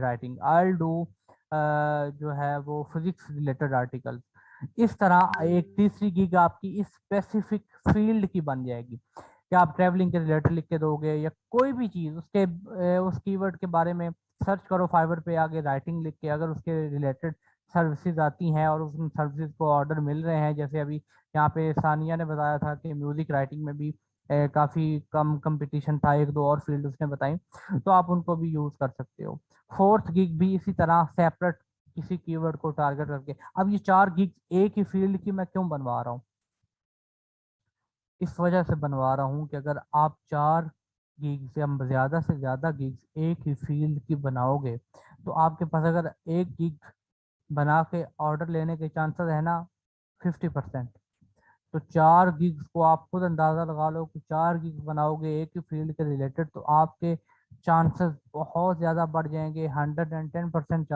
writing, I'll do जो है वो फिजिक्स रिलेटेड आर्टिकल। इस तरह एक तीसरी गिग आपकी इस स्पेसिफिक फील्ड की बन जाएगी कि आप ट्रैवलिंग के रिलेटेड लिख के दोगे, या कोई भी चीज़ उसके उस कीवर्ड के बारे में सर्च करो फाइवर पे आगे राइटिंग लिख के, अगर उसके रिलेटेड सर्विसेज आती हैं और उस सर्विसेज को ऑर्डर मिल रहे हैं, जैसे अभी यहाँ पे सानिया ने बताया था कि म्यूजिक राइटिंग में भी काफी कम कंपटीशन था, एक दो और फील्ड उसने बताई, तो आप उनको भी यूज कर सकते हो। फोर्थ गिग भी इसी तरह सेपरेट किसी कीवर्ड को टारगेट करके। अब ये 4 गिग्स एक ही फील्ड की मैं क्यों बनवा रहा हूँ, इस वजह से बनवा रहा हूँ कि अगर आप 4 गिग से हम ज्यादा से ज्यादा गिग्स एक ही फील्ड की बनाओगे, तो आपके पास अगर एक गिग बना के ऑर्डर लेने के चांसेस है ना 50%। तो 4 गिग्स को आप खुद अंदाजा लगा लो कि 4 गिग्स बनाओगे एक ही फील्ड के रिलेटेड, तो आपके चांसेस बहुत ज़्यादा बढ़ जाएंगे, 110%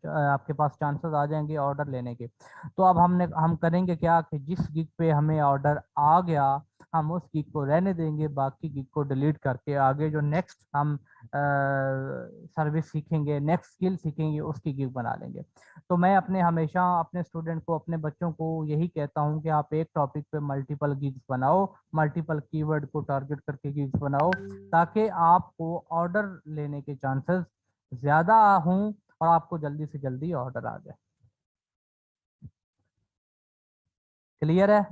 आपके पास चांसेस आ जाएंगे ऑर्डर लेने के। तो अब हम करेंगे क्या कि जिस गिग पे हमें ऑर्डर आ गया, हम उस गिग को रहने देंगे, बाकी गिग को डिलीट करके आगे जो नेक्स्ट हम सर्विस सीखेंगे, नेक्स्ट स्किल सीखेंगे, उसकी गिग बना लेंगे। तो मैं अपने हमेशा अपने स्टूडेंट को, अपने बच्चों को यही कहता हूँ कि आप एक टॉपिक पे मल्टीपल गिग्स बनाओ, मल्टीपल कीवर्ड को टारगेट करके गिग्स बनाओ, ताकि आपको ऑर्डर लेने के चांसेस ज्यादा हों और आपको जल्दी से जल्दी ऑर्डर आ जाए। क्लियर है?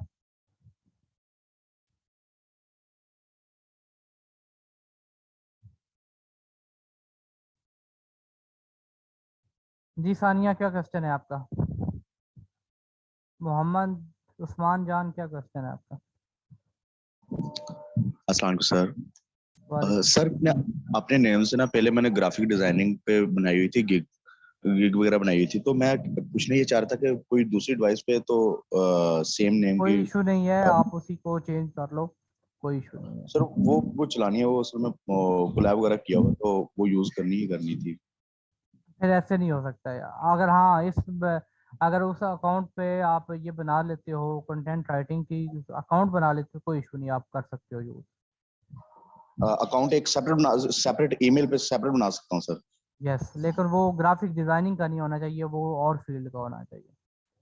जी सानिया, क्या क्वेश्चन है आपका? मोहम्मद उस्मान जान, क्या क्वेश्चन है आपका? अस्सलाम वालेकुम सर। वालेकुम। सर अपने नेम से ना पहले मैंने ग्राफिक डिजाइनिंग पे बनाई हुई थी गिग गिग वगैरह बनाई हुई थी, तो मैं पूछना ये चाह रहा था कि कोई दूसरी डिवाइस पे तो सेम नेम की कोई इशू नहीं है, आप उसी को चेंज कर लो, कोई इशू नहीं है। सर वो चलानी है, वो असल में कोलैब वगैरह किया हुआ तो वो यूज करनी ही करनी थी। फिर ऐसे नहीं हो सकता है। अगर हाँ अगर उस अकाउंट पे आप ये बना लेते हो, कंटेंट राइटिंग की अकाउंट बना लेते हो, कोई इशू नहीं, आप कर सकते हो यूज। अकाउंट एक सेपरेट ईमेल पे सेपरेट बना सकता हूँ सर? यस, लेकिन वो ग्राफिक डिजाइनिंग का नहीं होना चाहिए, वो और फील्ड का होना चाहिए।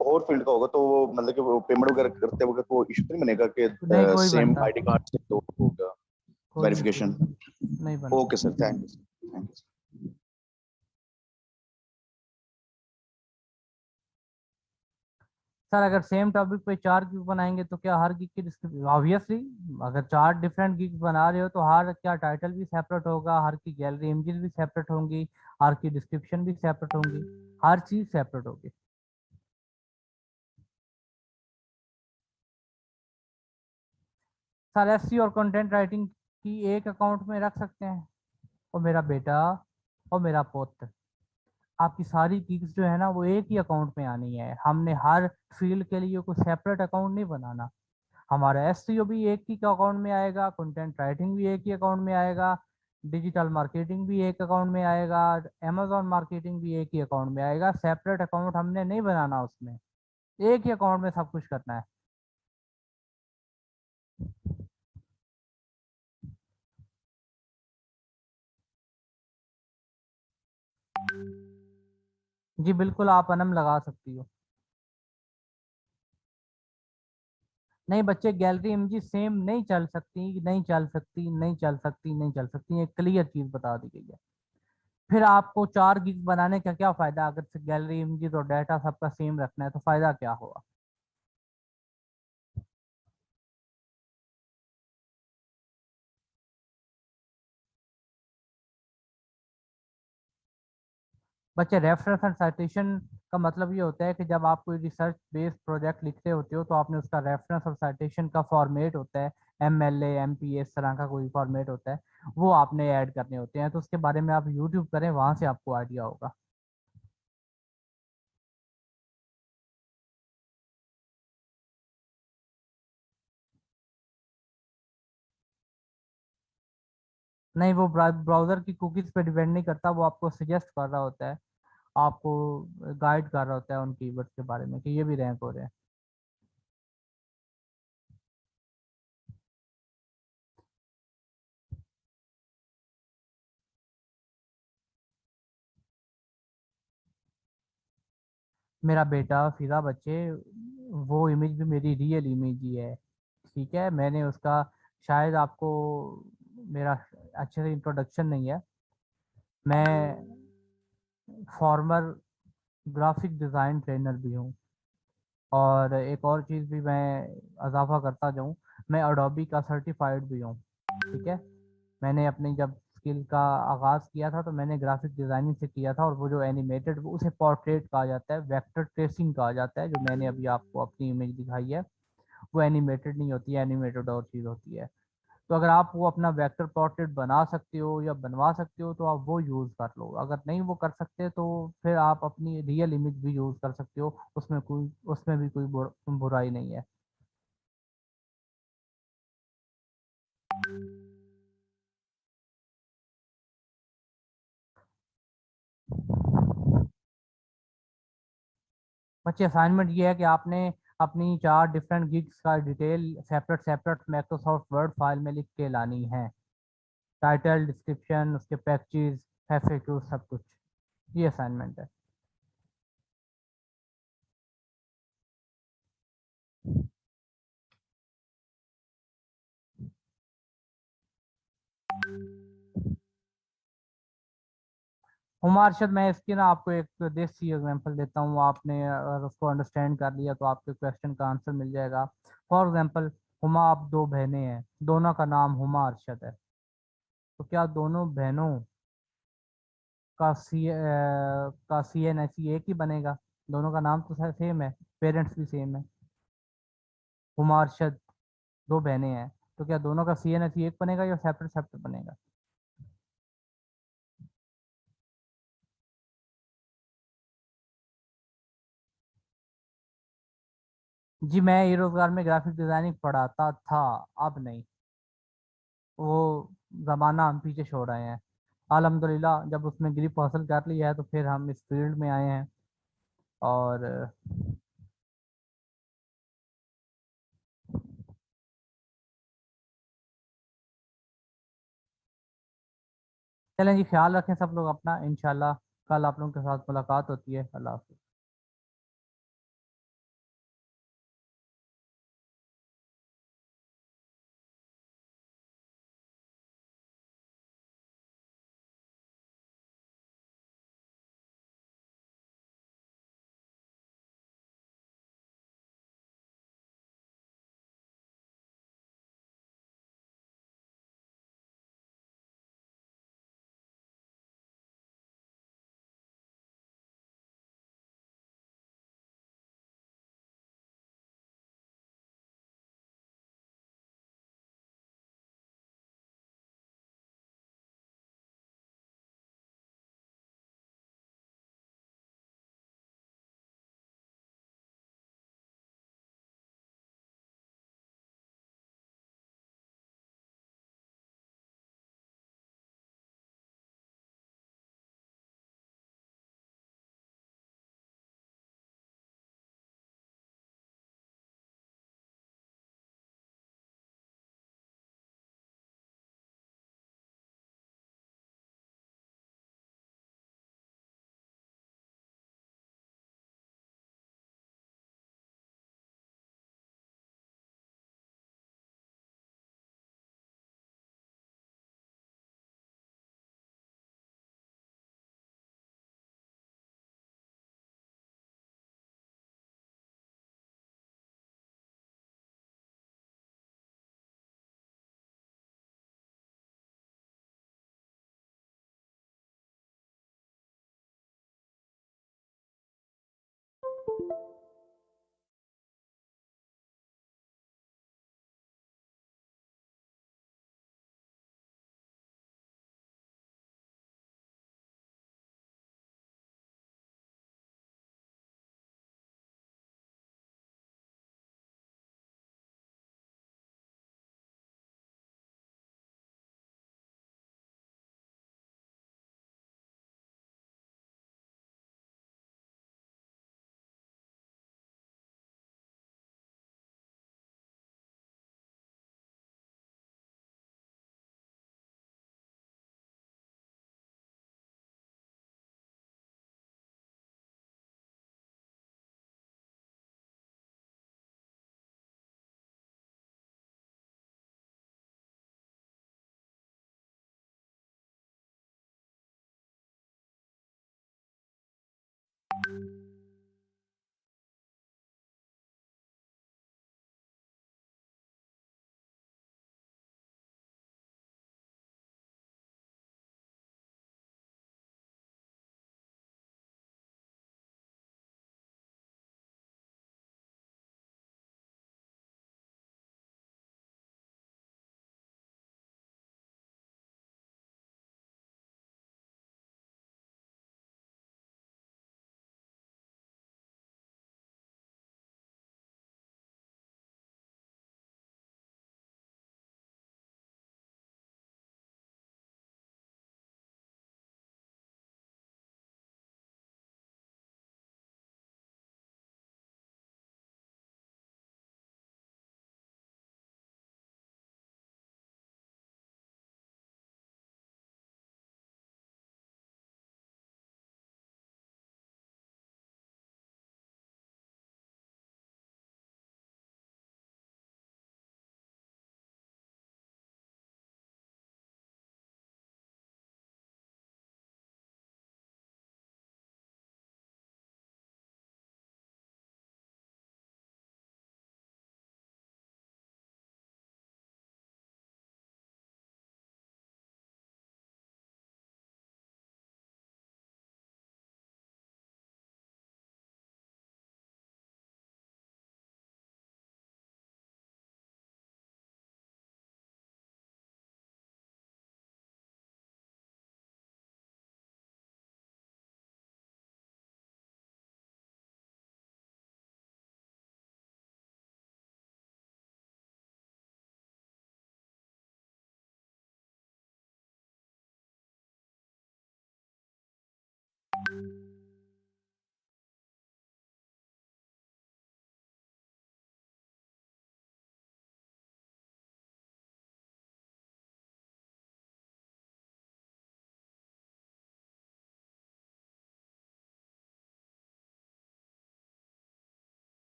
और फील्ड का होगा तो वो मतलब कि वो पेमेंट वगैरह करते वक्त वो इशू तो नहीं बनेगा कि नहीं कोई सेम बनता, आईडी कार्ड से तो होगा कोई इशू वेरिफिकेशन? नहीं बनता। Okay sir, thank you, thank you. Sir अगर सेम टॉपिक पे 4 गिग बनाएंगे तो क्या हर गिग की डिस्क्रिप्शन, ऑब्वियसली अगर 4 डिफरेंट गिग बना रहे हो तो हर क्या टाइटल भी सेपरेट होगा, हर की गैलरी इमेजेस भी सेपरेट होंगी, हर की डिस्क्रिप्शन भी सेपरेट होंगी, हर चीज सेपरेट होगी। सर एससी और कंटेंट राइटिंग की एक अकाउंट में रख सकते हैं, और मेरा बेटा और मेरा पुत्र, आपकी सारी गिग्स जो है ना वो एक ही अकाउंट में आनी है। हमने हर फील्ड के लिए कोई सेपरेट अकाउंट नहीं बनाना। हमारा एसईओ भी एक ही अकाउंट में आएगा, कंटेंट राइटिंग भी एक ही अकाउंट में आएगा, डिजिटल मार्केटिंग भी एक अकाउंट में आएगा, अमेजोन मार्केटिंग भी एक ही अकाउंट में आएगा। सेपरेट अकाउंट हमने नहीं बनाना उसमें, एक ही अकाउंट में सब कुछ करना है। जी बिल्कुल, आप अनम लगा सकती हो। नहीं बच्चे, गैलरी इमेजेस सेम नहीं चल सकती, नहीं चल सकती, नहीं चल सकती, नहीं चल सकती, एक क्लियर चीज बता दी गई है। फिर आपको 4 गिग बनाने का क्या फायदा? अगर गैलरी इमेजेस और डाटा सबका सेम रखना है तो फायदा क्या होगा? बच्चे, रेफरेंस एंड साइटेशन का मतलब ये होता है कि जब आप कोई रिसर्च बेस्ड प्रोजेक्ट लिख रहे होते हो तो आपने उसका रेफरेंस और साइटेशन का फॉर्मेट होता है, MLA MP इस तरह का कोई फॉर्मेट होता है, वो आपने ऐड करने होते हैं। तो उसके बारे में आप यूट्यूब करें, वहां से आपको आइडिया होगा। नहीं, वो ब्राउजर की कुकीज पे डिपेंड नहीं करता, वो आपको सजेस्ट कर रहा होता है, आपको गाइड कर रहा होता है उन कीवर्ड्स के बारे में कि ये भी रैंक हो रहे हैं। मेरा बेटा फिजा बच्चे, वो इमेज भी मेरी रियल इमेज ही है, ठीक है? मैंने उसका, शायद आपको मेरा अच्छे से इंट्रोडक्शन नहीं है, मैं फॉर्मर ग्राफिक डिज़ाइन ट्रेनर भी हूँ, और एक और चीज़ भी मैं इजाफा करता जाऊँ, मैं अडोबी का सर्टिफाइड भी हूँ, ठीक है? मैंने अपनी जब स्किल का आगाज़ किया था तो मैंने ग्राफिक डिज़ाइनिंग से किया था, और वो जो एनिमेटेड, उसे पोर्ट्रेट कहा जाता है, वेक्टर ट्रेसिंग कहा जाता है। जो मैंने अभी आपको अपनी इमेज दिखाई है वो एनिमेटेड नहीं होती है, एनिमेटेड और चीज़ होती है। तो अगर आप वो अपना वेक्टर पोर्ट्रेट बना सकते हो या बनवा सकते हो तो आप वो यूज़ कर लो। अगर नहीं वो कर सकते तो फिर आप अपनी रियल इमेज भी यूज़ कर सकते हो, उसमें भी कोई बुराई नहीं है। बच्चे, असाइनमेंट ये है कि आपने अपनी 4 डिफरेंट गिग्स का detail separate separate Microsoft word file में लिख के लानी है, टाइटल, डिस्क्रिप्शन, उसके पैकेजेस, FAQ, सब कुछ। ये असाइनमेंट है। हुमा अरशद, मैं इसकी ना आपको एक देसी एग्जांपल देता हूँ, आपने अगर उसको अंडरस्टैंड कर लिया तो आपके क्वेश्चन का आंसर मिल जाएगा। फॉर एग्जांपल, हुमा, आप 2 बहनें हैं, दोनों का नाम हुमा अरशद है, तो क्या दोनों बहनों का CNSE एक ही बनेगा? दोनों का नाम तो सेम है, पेरेंट्स भी सेम है। हुमारशद, दो बहनें हैं, तो क्या दोनों का CNSE एक बनेगा या सेपरेट सेपरेट बनेगा? जी मैं ये रोजगार में ग्राफिक डिजाइनिंग पढ़ाता था, अब नहीं, वो जमाना हम पीछे छोड़ आए हैं। अल्हम्दुलिल्लाह जब उसने ग्रिप हासिल कर लिया है तो फिर हम इस फील्ड में आए हैं। और चलें जी, ख्याल रखें सब लोग अपना, इंशाल्लाह कल आप लोगों के साथ मुलाकात होती है। अल्लाह हाफिज़।